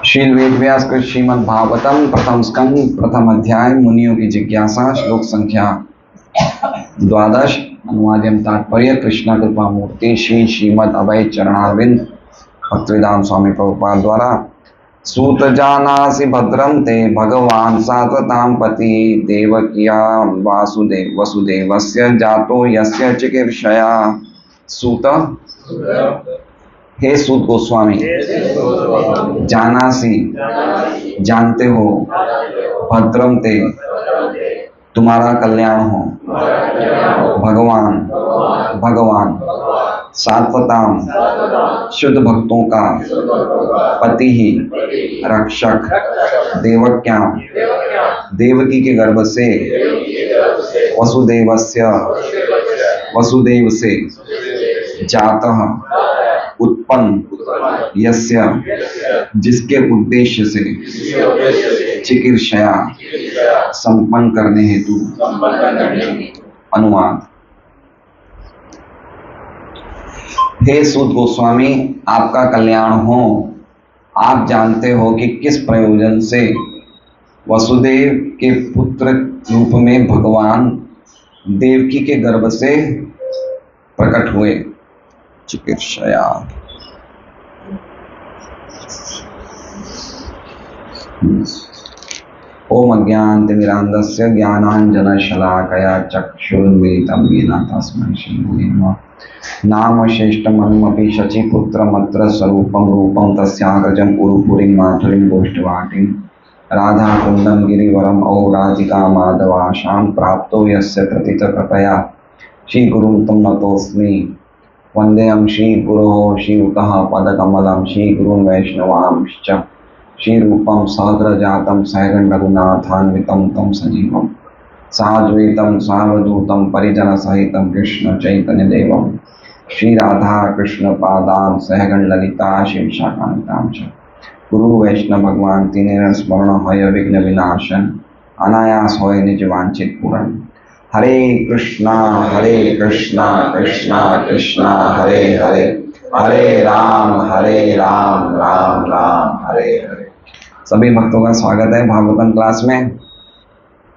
श्रील वेदव्यास कृत श्रीमद् भागवतम प्रथम स्कंद प्रथम अध्याय मुनियों की जिज्ञासा श्लोक संख्या 12। अनुवाद एवं तात्पर्य कृष्णा कृपा मूर्ति श्री श्रीमद् अभय चरणारविंद भक्तिवेदांत स्वामी प्रभुपाद द्वारा। सूत जानासि भद्रं ते भगवान सात्वतां पति देवकिया वसुदेवस्य जातो यस्य चिकीर्षया। सूत, हे सूत गोस्वामी, जानासी जानते हो, भद्रम ते तुम्हारा कल्याण हो, भगवान सात्वताम शुद्ध भक्तों का पति ही रक्षक देवक्याम देवकी के गर्भ से वसुदेव से जातः उत्पन्न यस्य जिसके उद्देश्य से चिकीर्षया संपन्न करने हेतु। अनुवाद। हे सूत गोस्वामी, आपका कल्याण हो। आप जानते हो कि किस प्रयोजन से वसुदेव के पुत्र रूप में भगवान देवकी के गर्भ से प्रकट हुए। चिकीर्षया। ओम अज्ञानतिमिरान्धस्य ज्ञानाञ्जनशलाकया चक्षुरुन्मीलितं येन तस्मै श्रीगुरवे नमः। नाम श्रेष्ठमनुमपि शचीपुत्रमत्र स्वरूपं रूपं तस्याग्रजं उरुपुरीं माधुरीं गोष्ठवाटीं राधाकुण्डं गिरिवरम् औराधिका माधवाशां प्राप्तो यस्य प्रथितकृपया श्रीगुरुं तं नतोऽस्मि। वन्देऽहं श्रीगुरोः श्रीयुतः पदकमलं श्रीगुरुं वैष्णवांश्च श्रीरूपं सहस्रजातं सहगण रघुनाथान्वितं तं सजीवं साद्वैतं सावधूतं परिजनसहितं कृष्ण चैतन्यदेवं श्रीराधा कृष्णपादान् सहगण ललिता शिवशाखान्वितां च गुरु वैष्णव भगवान तीन स्मरण होय विघ्न विनाशन अनायास होय निज वांछित पूरण। हरे कृष्णा कृष्णा कृष्णा हरे हरे, हरे राम राम राम हरे हरे। सभी भक्तों का स्वागत है भागवतम क्लास में।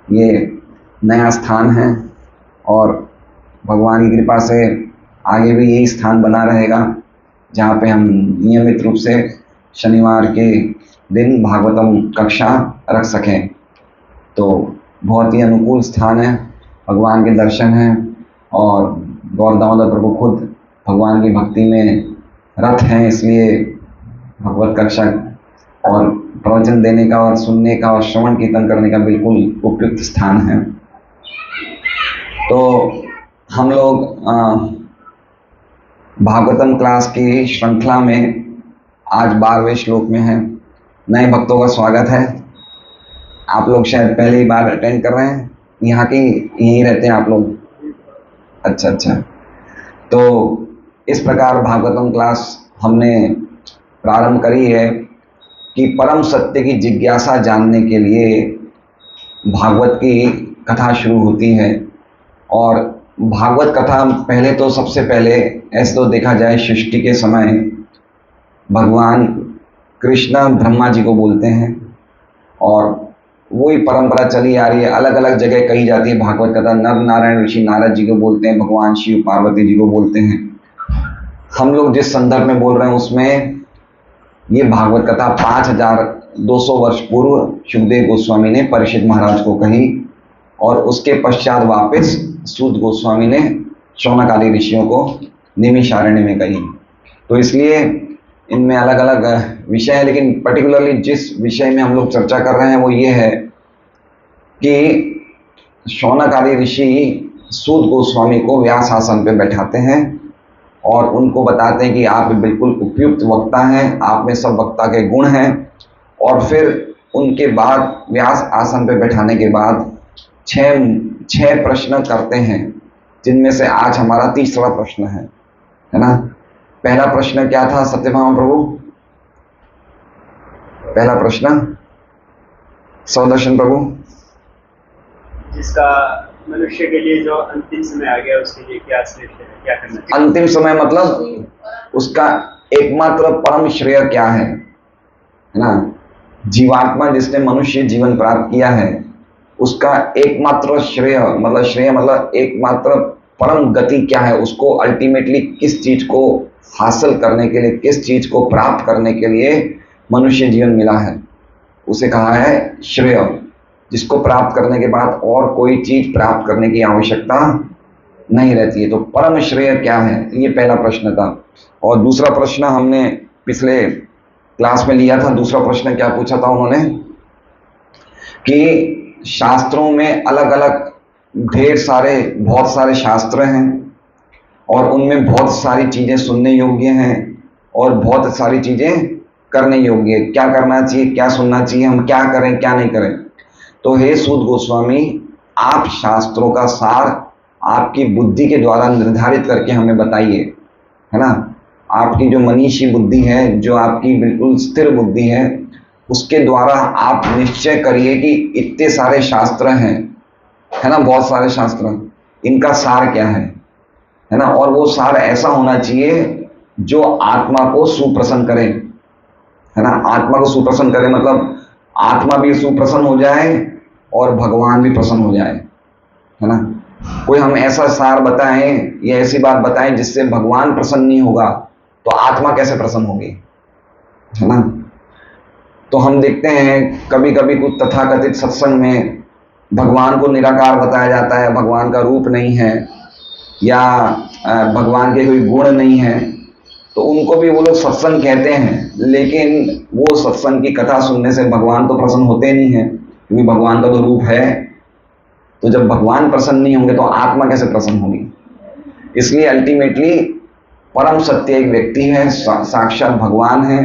ये नया स्थान है और भगवान की कृपा से आगे भी यही स्थान बना रहेगा जहाँ पे हम नियमित रूप से शनिवार के दिन भागवतम कक्षा रख सकें। तो बहुत ही अनुकूल स्थान है, भगवान के दर्शन हैं और गौर दामोदर प्रभु खुद भगवान की भक्ति में रत हैं, इसलिए भगवत कक्षा और प्रवचन देने का और सुनने का और श्रवण कीर्तन करने का बिल्कुल उपयुक्त स्थान है। तो हम लोग भागवतम क्लास की श्रृंखला में आज 12वें श्लोक में हैं। नए भक्तों का स्वागत है। आप लोग शायद पहली बार अटेंड कर रहे हैं, यहाँ की यहीं रहते हैं आप लोग? अच्छा। तो इस प्रकार भागवतम क्लास हमने प्रारंभ करी है कि परम सत्य की जिज्ञासा जानने के लिए भागवत की कथा शुरू होती है। और भागवत कथा पहले तो सबसे पहले ऐसे तो देखा जाए सृष्टि के समय भगवान कृष्ण ब्रह्मा जी को बोलते हैं और वही परंपरा चली आ रही है। अलग अलग जगह कही जाती है भागवत कथा। नर नारायण ऋषि नारद जी को बोलते हैं, भगवान शिव पार्वती जी को बोलते हैं। हम लोग जिस संदर्भ में बोल रहे हैं उसमें ये भागवत कथा 5200 वर्ष पूर्व सुखदेव गोस्वामी ने परीक्षित महाराज को कही और उसके पश्चात वापस सूत गोस्वामी ने शौनक आदि ऋषियों को निमिषारण्य में कही। तो इसलिए इनमें अलग अलग विषय है, लेकिन पर्टिकुलरली जिस विषय में हम लोग चर्चा कर रहे हैं वो ये है कि शौनक आदि ऋषि सूत गोस्वामी को व्यास आसन पे बैठाते हैं और उनको बताते हैं कि आप बिल्कुल उपयुक्त वक्ता हैं, आप में सब वक्ता के गुण हैं। और फिर उनके बाद व्यास आसन पे बैठाने के बाद छह प्रश्न करते हैं, जिनमें से आज हमारा तीसरा प्रश्न है ना। पहला प्रश्न क्या था सत्यभामा प्रभु? पहला प्रश्न सौदर्शन प्रभु। जिसका मनुष्य के लिए जो अंतिम समय आ गया उसके लिए क्या श्रेष्ठ है, क्या करना चाहिए? अंतिम समय मतलब उसका एकमात्र परम श्रेय क्या है ना। जीवात्मा जिसने मनुष्य जीवन प्राप्त किया है उसका एकमात्र श्रेय मतलब एकमात्र परम गति क्या है, उसको अल्टीमेटली किस चीज को हासिल करने के लिए, किस चीज को प्राप्त करने के लिए मनुष्य जीवन मिला है, उसे कहा है श्रेय, जिसको प्राप्त करने के बाद और कोई चीज प्राप्त करने की आवश्यकता नहीं रहती है। तो परम श्रेय क्या है, ये पहला प्रश्न था। और दूसरा प्रश्न हमने पिछले क्लास में लिया था। दूसरा प्रश्न क्या पूछा था उन्होंने कि शास्त्रों में अलग अलग बहुत सारे शास्त्र हैं और उनमें बहुत सारी चीजें सुनने योग्य हैं और बहुत सारी चीजें करने योग्य है। क्या करना चाहिए, क्या सुनना चाहिए, हम क्या करें क्या नहीं करें। तो हे सूत गोस्वामी, आप शास्त्रों का सार आपकी बुद्धि के द्वारा निर्धारित करके हमें बताइए, है ना। आपकी जो मनीषी बुद्धि है, जो आपकी बिल्कुल स्थिर बुद्धि है, उसके द्वारा आप निश्चय करिए कि इतने सारे शास्त्र हैं, है ना, बहुत सारे शास्त्र, इनका सार क्या है ना। और वो सार ऐसा होना चाहिए जो आत्मा को सुप्रसन्न करे, है ना। आत्मा को सुप्रसन्न करे मतलब आत्मा भी सुप्रसन्न हो जाए और भगवान भी प्रसन्न हो जाए, है ना। कोई हम ऐसा सार बताएं या ऐसी बात बताएं जिससे भगवान प्रसन्न नहीं होगा तो आत्मा कैसे प्रसन्न होगी, है ना। तो हम देखते हैं कभी कभी कुछ तथाकथित सत्संग में भगवान को निराकार बताया जाता है, भगवान का रूप नहीं है या भगवान के कोई गुण नहीं है, तो उनको भी वो लोग सत्संग कहते हैं, लेकिन वो सत्संग की कथा सुनने से भगवान तो प्रसन्न होते नहीं है, क्योंकि भगवान का तो रूप है। तो जब भगवान प्रसन्न नहीं होंगे तो आत्मा कैसे प्रसन्न होगी। इसलिए अल्टीमेटली परम सत्य एक व्यक्ति है, साक्षात भगवान है,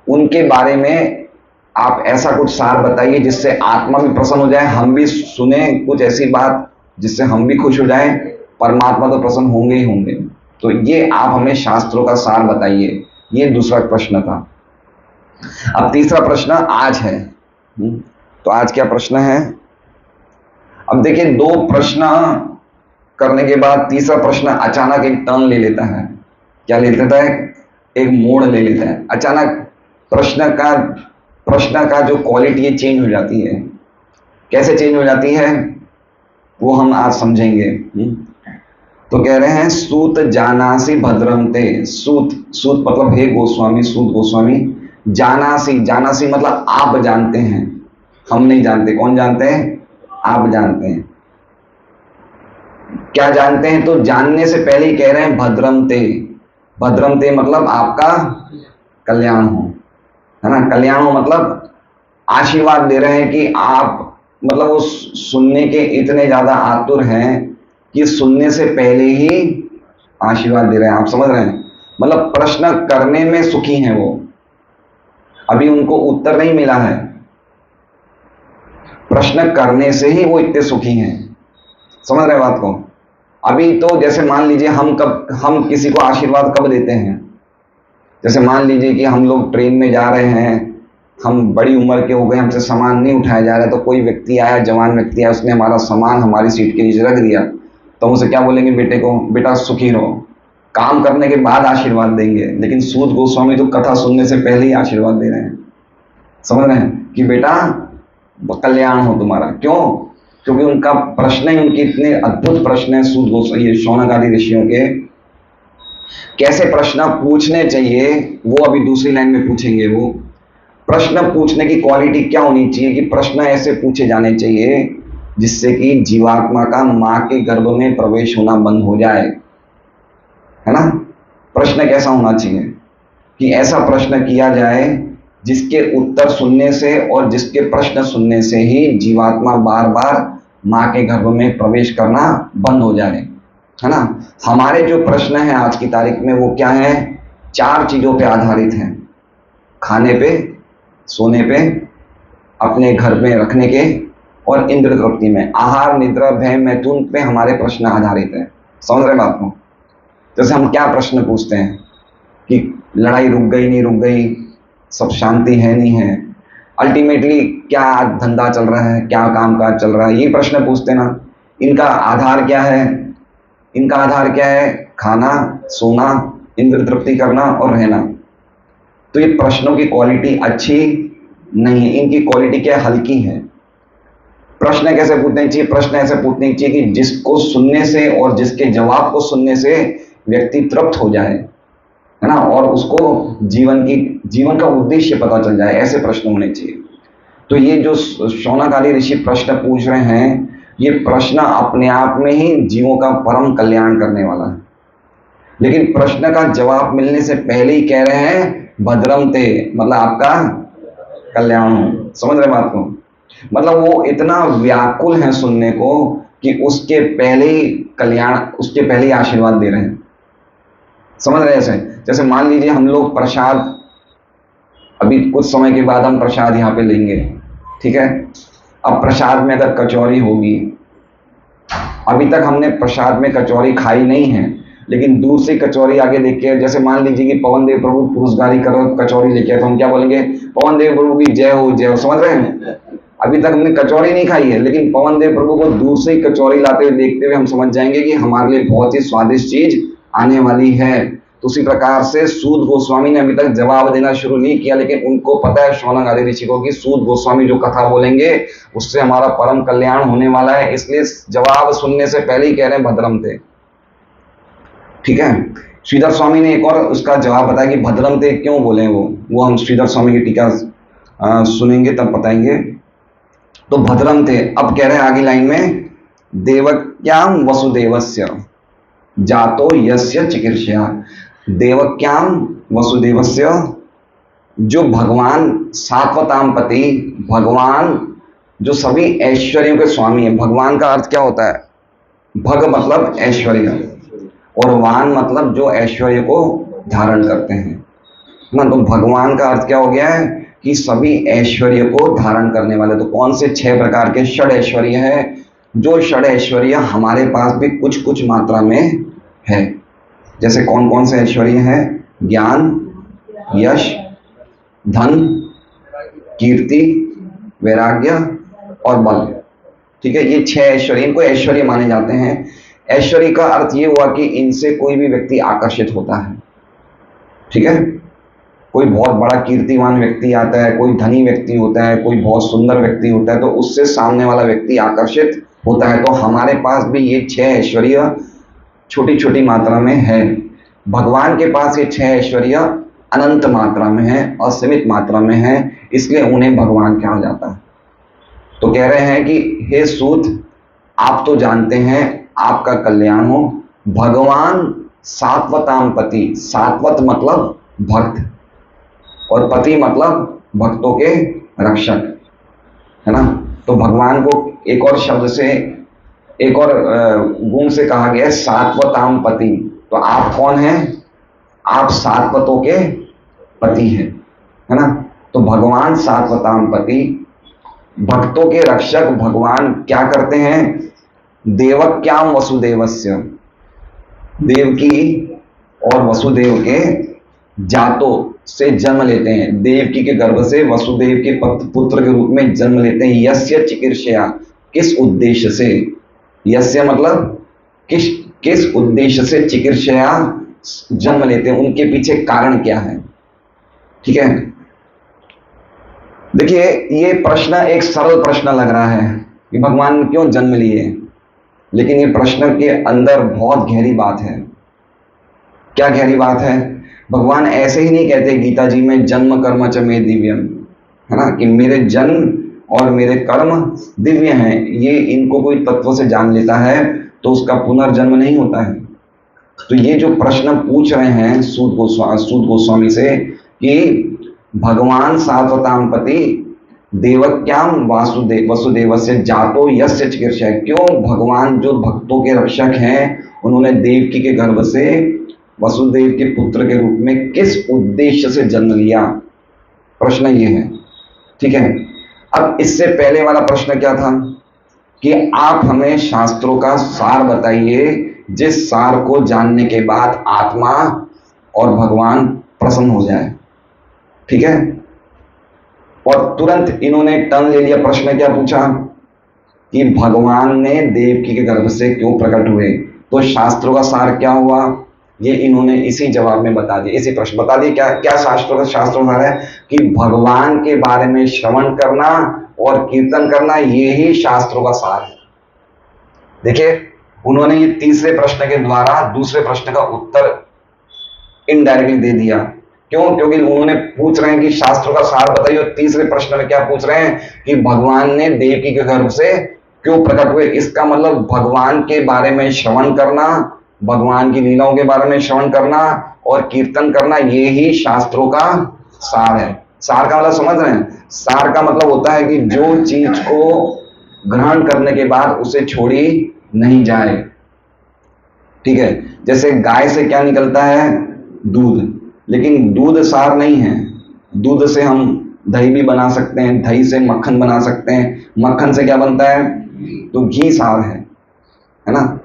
उनके बारे में आप ऐसा कुछ सार बताइए जिससे आत्मा भी प्रसन्न हो जाए, हम भी सुने कुछ ऐसी बात जिससे हम भी खुश हो जाए, परमात्मा तो प्रसन्न होंगे ही होंगे। तो ये आप हमें शास्त्रों का सार बताइए, ये दूसरा प्रश्न था। अब तीसरा प्रश्न आज है। तो आज क्या प्रश्न है, अब देखिए, दो प्रश्न करने के बाद तीसरा प्रश्न अचानक एक टर्न ले लेता है। क्या ले लेता है, एक मोड़ ले लेता है अचानक। प्रश्न का जो क्वालिटी है चेंज हो जाती है। कैसे चेंज हो जाती है वो हम आज समझेंगे। तो कह रहे हैं सूत जानासी भद्रम ते। सूत मतलब हे गोस्वामी, सूत गोस्वामी। जानासी मतलब आप जानते हैं, हम नहीं जानते। कौन जानते हैं, आप जानते हैं। क्या जानते हैं, तो जानने से पहले ही कह रहे हैं भद्रम ते मतलब आपका कल्याण हो, है ना। कल्याण हो मतलब आशीर्वाद दे रहे हैं कि आप, मतलब वो सुनने के इतने ज्यादा आतुर हैं कि सुनने से पहले ही आशीर्वाद दे रहे हैं। आप समझ रहे हैं, मतलब प्रश्न करने में सुखी हैं वो, अभी उनको उत्तर नहीं मिला है, प्रश्न करने से ही वो इतने सुखी हैं। समझ रहे बात को। अभी तो जैसे मान लीजिए हम किसी को आशीर्वाद कब देते हैं, जैसे मान लीजिए कि हम लोग ट्रेन में जा रहे हैं, हम बड़ी उम्र के हो गए, हमसे सामान नहीं उठाया जा रहा है, तो कोई व्यक्ति आया, जवान व्यक्ति आया, उसने हमारा सामान हमारी सीट के नीचे रख दिया, तो हम उसे क्या बोलेंगे, बेटा सुखी रहो। काम करने के बाद आशीर्वाद देंगे, लेकिन सूत गोस्वामी तो कथा सुनने से पहले ही आशीर्वाद दे रहे हैं। समझ रहे हैं कि बेटा कल्याण हो तुम्हारा। क्यों, क्योंकि उनका प्रश्न ही, उनके इतने अद्भुत प्रश्न है सूत गोस्वामी, शौनक आदि ऋषियों के। कैसे प्रश्न पूछने चाहिए वो अभी दूसरी लाइन में पूछेंगे। वो प्रश्न पूछने की क्वालिटी क्या होनी चाहिए कि प्रश्न ऐसे पूछे जाने चाहिए जिससे कि जीवात्मा का मां के गर्भ में प्रवेश होना बंद हो जाए, है ना। प्रश्न कैसा होना चाहिए कि ऐसा प्रश्न किया जाए जिसके उत्तर सुनने से और जिसके प्रश्न सुनने से ही जीवात्मा बार बार मां के गर्भ में प्रवेश करना बंद हो जाए, है ना। हमारे जो प्रश्न हैं आज की तारीख में वो क्या है, 4 चीजों पे आधारित हैं। खाने पे, सोने पे, अपने घर में रखने के और इंद्र तृप्ति में। आहार, निद्रा, भय, मैथुन पे हमारे प्रश्न आधारित है। समझ रहे बात को। जैसे हम क्या प्रश्न पूछते हैं कि लड़ाई रुक गई नहीं रुक गई, सब शांति है नहीं है, अल्टीमेटली क्या धंधा चल रहा है, क्या कामकाज चल रहा है, ये प्रश्न पूछते ना। इनका आधार क्या है, इनका आधार क्या है, खाना, सोना, इंद्र तृप्ति करना और रहना। तो ये प्रश्नों की क्वालिटी अच्छी नहीं है, इनकी क्वालिटी क्या है, हल्की है। प्रश्न कैसे पूछने चाहिए, प्रश्न ऐसे पूछने चाहिए कि जिसको सुनने से और जिसके जवाब को सुनने से व्यक्ति तृप्त हो जाए, है ना, और उसको जीवन का उद्देश्य पता चल जाए, ऐसे प्रश्न होने चाहिए। तो ये जो शौनकादि ऋषि प्रश्न पूछ रहे हैं, ये प्रश्न अपने आप में ही जीवों का परम कल्याण करने वाला है। लेकिन प्रश्न का जवाब मिलने से पहले ही कह रहे हैं भद्रम ते, मतलब आपका कल्याण हो। समझ रहे बात को? मतलब वो इतना व्याकुल है सुनने को कि उसके पहले ही कल्याण, उसके पहले ही आशीर्वाद दे रहे हैं। समझ रहे हैं? ऐसे जैसे मान लीजिए हम लोग प्रसाद, अभी कुछ समय के बाद हम प्रसाद यहाँ पे लेंगे, ठीक है। अब प्रसाद में अगर कचौरी होगी, अभी तक हमने प्रसाद में कचौरी खाई नहीं है, लेकिन दूर से कचौरी आगे देख के, जैसे मान लीजिए कि पवन देव प्रभु पुरुषगारी करो कचौरी लेके आए, तो हम क्या बोलेंगे? पवन देव प्रभु की जय हो, जय हो। समझ रहे हैं? अभी तक हमने कचौरी नहीं खाई है, लेकिन पवन देव प्रभु को दूर से ही कचौरी लाते हुए देखते हुए हम समझ जाएंगे कि हमारे लिए बहुत ही स्वादिष्ट चीज आने वाली है। तो उसी प्रकार से सूत गोस्वामी ने अभी तक जवाब देना शुरू नहीं किया, लेकिन उनको पता है शौनक आदि ऋषि को कि सूत गोस्वामी जो कथा बोलेंगे उससे हमारा परम कल्याण होने वाला है, इसलिए जवाब सुनने से पहले ही कह रहे हैं भद्रम थे। ठीक है। श्रीधर स्वामी ने एक और उसका जवाब बताया कि भद्रम थे क्यों बोले वो हम श्रीधर स्वामी की टीका सुनेंगे तब बताएंगे। तो भद्रम थे। अब कह रहे हैं आगे लाइन में, देवक्याम वसुदेवस्य जातो यस्य चिकीर्षया। देवक्याम वसुदेवस्य, जो भगवान सात्वताम पति, भगवान जो सभी ऐश्वर्यों के स्वामी है। भगवान का अर्थ क्या होता है? भग मतलब ऐश्वर्य, और वान मतलब जो ऐश्वर्य को धारण करते हैं ना। तो भगवान का अर्थ क्या हो गया है कि सभी ऐश्वर्य को धारण करने वाले। तो कौन से 6 प्रकार के षड ऐश्वर्य है? जो षड ऐश्वर्य हमारे पास भी कुछ कुछ मात्रा में है। जैसे कौन कौन से ऐश्वर्य है? ज्ञान, यश, धन, कीर्ति, वैराग्य और बल। ठीक है, ये 6 ऐश्वर्य, इनको ऐश्वर्य माने जाते हैं। ऐश्वर्य का अर्थ ये हुआ कि इनसे कोई भी व्यक्ति आकर्षित होता है। ठीक है, कोई बहुत बड़ा कीर्तिवान व्यक्ति आता है, कोई धनी व्यक्ति होता है, कोई बहुत सुंदर व्यक्ति होता है, तो उससे सामने वाला व्यक्ति आकर्षित होता है। तो हमारे पास भी ये 6 ऐश्वर्य छोटी छोटी मात्रा में है। भगवान के पास ये 6 ऐश्वर्य अनंत मात्रा में है, असीमित मात्रा में है, इसलिए उन्हें भगवान कहा जाता है। तो कह रहे हैं कि हे सूत, आप तो जानते हैं आपका कल्याण हो। भगवान सात्वताम पति, सात्वत मतलब भक्त, और पति मतलब भक्तों के रक्षक, है ना। तो भगवान को एक और शब्द से, एक और गुण से कहा गया है सात्वताम पति। तो आप कौन हैं? आप सात्वतों के पति हैं, है ना। तो भगवान सात्वताम पति, भक्तों के रक्षक। भगवान क्या करते हैं? देवक्याम वसुदेवस्य, देवकी और वसुदेव के जातों से जन्म लेते हैं। देवकी के गर्भ से वसुदेव के पुत्र के रूप में जन्म लेते हैं। यस्य चिकीर्षया, किस उद्देश्य से? यस्य मतलब किस उद्देश्य से चिकीर्षया जन्म लेते हैं, उनके पीछे कारण क्या है? ठीक है, देखिए ये प्रश्न एक सरल प्रश्न लग रहा है कि भगवान क्यों जन्म लिए, लेकिन ये प्रश्न के अंदर बहुत गहरी बात है। क्या गहरी बात है? भगवान ऐसे ही नहीं कहते गीता जी में जन्म कर्म च मे दिव्यम, है ना, कि मेरे जन्म और मेरे कर्म दिव्य हैं। ये इनको कोई तत्व से जान लेता है तो उसका पुनर्जन्म नहीं होता है। तो ये जो प्रश्न पूछ रहे हैं सूत गोस्वामी से कि भगवान सात्वताम पति देवक्याम वसुदेवस्य जातो यस्य चिकीर्षया, क्यों भगवान जो भक्तों के रक्षक हैं उन्होंने देवकी के गर्भ से वसुदेव के पुत्र के रूप में किस उद्देश्य से जन्म लिया? प्रश्न ये है। ठीक है, अब इससे पहले वाला प्रश्न क्या था कि आप हमें शास्त्रों का सार बताइए, जिस सार को जानने के बाद आत्मा और भगवान प्रसन्न हो जाए। ठीक है, और तुरंत इन्होंने टर्न ले लिया। प्रश्न क्या पूछा कि भगवान ने देवकी के गर्भ से क्यों प्रकट हुए? तो शास्त्रों का सार क्या हुआ ये इन्होंने इसी जवाब में बता दिया, इसी प्रश्न बता दिए। क्या क्या शास्त्रों का है कि भगवान के बारे में श्रवण करना और कीर्तन करना, ये ही शास्त्रों का सार है। देखिए, उन्होंने ये तीसरे प्रश्न के द्वारा दूसरे प्रश्न का उत्तर इनडायरेक्टली दे दिया। क्यों? क्योंकि उन्होंने पूछ रहे हैं कि शास्त्रों का सार बताइए, और तीसरे प्रश्न में क्या पूछ रहे हैं कि भगवान ने देवकी के गर्भ से क्यों प्रकट हुए। इसका मतलब भगवान के बारे में श्रवण करना, भगवान की लीलाओं के बारे में श्रवण करना और कीर्तन करना, ये ही शास्त्रों का सार है। सार का मतलब समझ रहे हैं? सार का मतलब होता है कि जो चीज को ग्रहण करने के बाद उसे छोड़ी नहीं जाए। ठीक है, जैसे गाय से क्या निकलता है? दूध। लेकिन दूध सार नहीं है। दूध से हम दही भी बना सकते हैं, दही से मक्खन बना सकते हैं, मक्खन से क्या बनता है? तो घी सार है ना?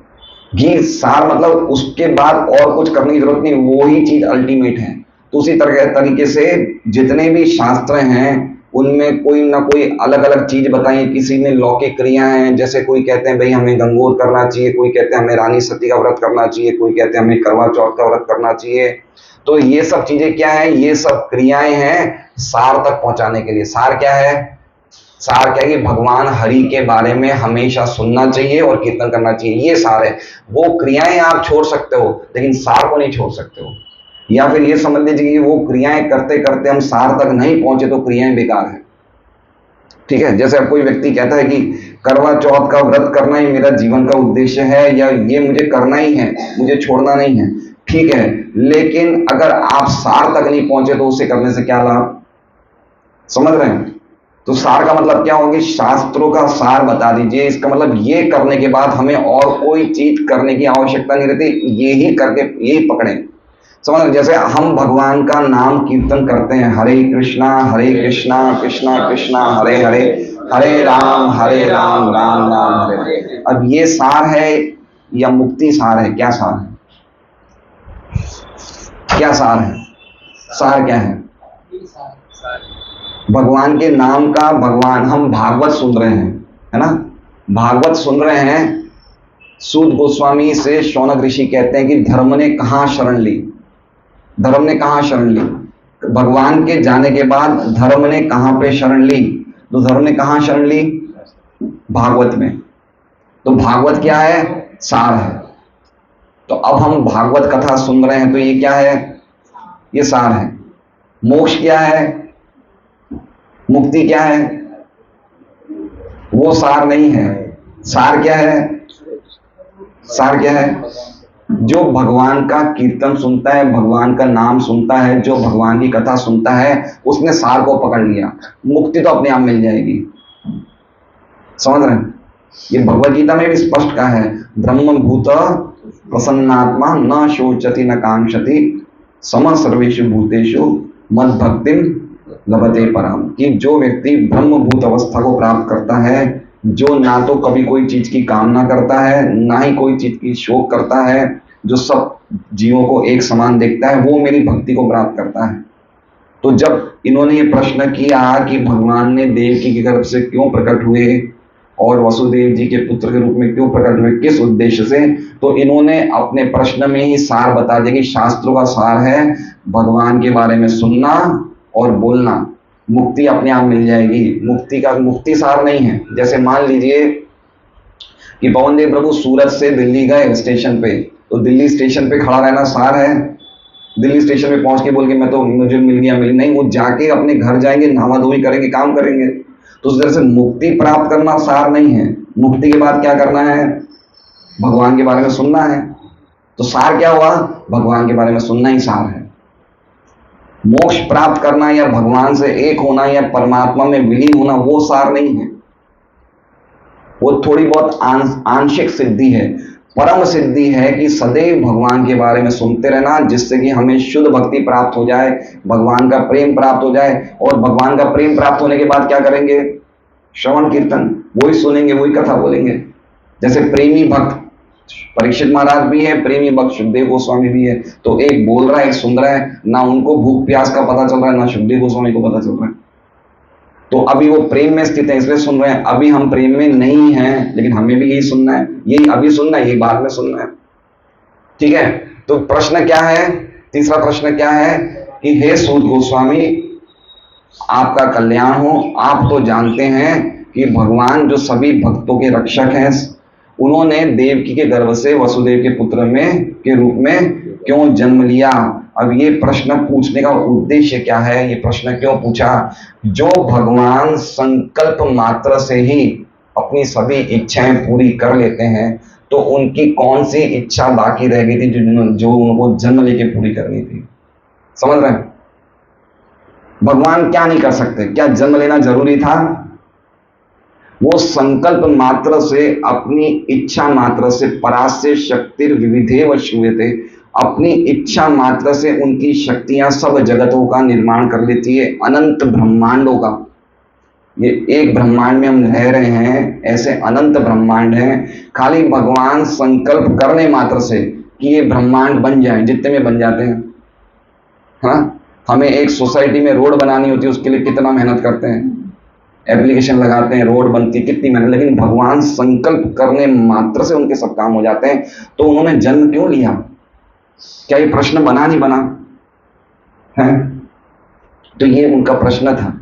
घी सार मतलब उसके बाद और कुछ करने की जरूरत नहीं, वो ही चीज अल्टीमेट है। तो उसी तरीके से जितने भी शास्त्र हैं उनमें कोई ना कोई अलग अलग चीज बताई। किसी में लौकिक क्रियाएं हैं, जैसे कोई कहते हैं भाई हमें गंगोर करना चाहिए, कोई कहते हैं हमें रानी सती का व्रत करना चाहिए, कोई कहते हैं हमें करवा चौथ का व्रत करना चाहिए। तो ये सब चीजें क्या है? ये सब क्रियाएं हैं सार तक पहुंचाने के लिए। सार क्या है? सार क्या है कि भगवान हरि के बारे में हमेशा सुनना चाहिए और कीर्तन करना चाहिए, ये सार है। वो क्रियाएं आप छोड़ सकते हो लेकिन सार को नहीं छोड़ सकते हो। या फिर ये समझ लीजिए कि वो क्रियाएं करते करते हम सार तक नहीं पहुंचे तो क्रियाएं बेकार है। ठीक है, जैसे अब कोई व्यक्ति कहता है कि करवा चौथ का व्रत करना ही मेरा जीवन का उद्देश्य है, या ये मुझे करना ही है, मुझे छोड़ना नहीं है। ठीक है, लेकिन अगर आप सार तक नहीं पहुंचे तो उसे करने से क्या लाभ? समझ रहे हैं? तो सार का मतलब क्या होगी? शास्त्रों का सार बता दीजिए। इसका मतलब ये करने के बाद हमें और कोई चीज करने की आवश्यकता नहीं रहती, ये ही करके यही पकड़े। समझ रहे? जैसे हम भगवान का नाम कीर्तन करते हैं, हरे कृष्णा कृष्णा कृष्णा हरे हरे, हरे राम राम राम हरे हरे। अब ये सार है या मुक्ति सार है? क्या सार है? क्या सार है? सार क्या है? भगवान के नाम का, भगवान, हम भागवत सुन रहे हैं, है ना? भागवत सुन रहे हैं। सूत गोस्वामी से शौनक ऋषि कहते हैं कि धर्म ने कहां शरण ली? धर्म ने कहां शरण ली? भगवान के जाने के बाद धर्म ने कहां पे शरण ली? तो धर्म ने कहां शरण ली? भागवत में। तो भागवत क्या है? सार है। तो अब हम भागवत कथा सुन रहे हैं, तो ये क्या है? ये सार है। मोक्ष क्या है? मुक्ति क्या है? वो सार नहीं है। सार क्या है? सार क्या है? जो भगवान का कीर्तन सुनता है, भगवान का नाम सुनता है, जो भगवान की कथा सुनता है, उसने सार को पकड़ लिया। मुक्ति तो अपने आप मिल जाएगी। समझ रहे हैं? ये भगवद गीता में भी स्पष्ट कहा है, ब्रह्मभूत प्रसन्नात्मा न शोचति न कांक्षति सम सर्वेषु भूतेषु मद भक्तिम लभते परम। कि जो व्यक्ति ब्रह्मभूत अवस्था को प्राप्त करता है, जो ना तो कभी कोई चीज की कामना करता है, ना ही कोई चीज की शोक करता है, जो सब जीवों को एक समान देखता है, वो मेरी भक्ति को प्राप्त करता है। तो जब इन्होंने ये प्रश्न किया कि भगवान ने देवकी के गर्भ से क्यों प्रकट हुए और वसुदेव जी के पुत्र के रूप में क्यों प्रकट हुए, किस उद्देश्य से, तो इन्होंने अपने प्रश्न में ही सार बता दिया कि शास्त्रों का सार है भगवान के बारे में सुनना और बोलना, मुक्ति अपने आप मिल जाएगी। मुक्ति सार नहीं है। जैसे मान लीजिए कि पवन देव प्रभु सूरत से दिल्ली गए स्टेशन पे, तो दिल्ली स्टेशन पे खड़ा रहना सार है? दिल्ली स्टेशन पे पहुंच के बोल के मैं तो मुझे मिल गया, नहीं, वो जाके अपने घर जाएंगे, नहावा धोई करेंगे, काम करेंगे। तो उस तरह से मुक्ति प्राप्त करना सार नहीं है। मुक्ति के बाद क्या करना है? भगवान के बारे में सुनना है। तो सार क्या हुआ? भगवान के बारे में सुनना ही सार है। मोक्ष प्राप्त करना या भगवान से एक होना या परमात्मा में विलीन होना, वो सार नहीं है। वो थोड़ी बहुत आंशिक सिद्धि है। परम सिद्धि है कि सदैव भगवान के बारे में सुनते रहना, जिससे कि हमें शुद्ध भक्ति प्राप्त हो जाए, भगवान का प्रेम प्राप्त हो जाए। और भगवान का प्रेम प्राप्त होने के बाद क्या करेंगे? श्रवण कीर्तन, वही सुनेंगे, वही कथा बोलेंगे। जैसे प्रेमी भक्त परीक्षित महाराज भी है, प्रेमी भक्त सुखदेव गोस्वामी भी है। तो एक बोल रहा है, एक सुन रहा है, ना उनको भूख प्यास का पता चल रहा है, ना सुखदेव गोस्वामी को पता चल रहा है। तो अभी वो प्रेम में स्थित है इसलिए सुन रहे हैं। अभी हम प्रेम में नहीं हैं, लेकिन हमें भी यही सुनना है, यही अभी सुनना है, यही बाद में सुनना है। ठीक है? तो प्रश्न क्या है, तीसरा प्रश्न क्या है कि हे सूत गोस्वामी, आपका कल्याण हो। आप तो जानते हैं कि भगवान जो सभी भक्तों के रक्षक हैं, उन्होंने देवकी के गर्भ से वसुदेव के पुत्र में के रूप में क्यों जन्म लिया। अब ये प्रश्न पूछने का उद्देश्य क्या है, ये प्रश्न क्यों पूछा? जो भगवान संकल्प मात्र से ही अपनी सभी इच्छाएं पूरी कर लेते हैं, तो उनकी कौन सी इच्छा बाकी रह गई थी जो उनको जन्म लेके पूरी करनी थी? समझ रहे हैं? भगवान क्या नहीं कर सकते? क्या जन्म लेना जरूरी था? वो संकल्प मात्र से, अपनी इच्छा मात्र से, परास्य शक्तिर विविधेव श्रूयते, अपनी इच्छा मात्र से उनकी शक्तियां सब जगतों का निर्माण कर लेती है, अनंत ब्रह्मांडों का। ये एक ब्रह्मांड में हम रह रहे हैं, ऐसे अनंत ब्रह्मांड हैं। खाली भगवान संकल्प करने मात्र से कि ये ब्रह्मांड बन जाए, जितने में बन जाते हैं। हाँ, हमें एक सोसाइटी में रोड बनानी होती है, उसके लिए कितना मेहनत करते हैं, एप्लीकेशन लगाते हैं, रोड बनती, कितनी मेहनत। लेकिन भगवान संकल्प करने मात्र से उनके सब काम हो जाते हैं। तो उन्होंने जन्म क्यों लिया? क्या ये प्रश्न बना नहीं बना है? तो ये उनका प्रश्न था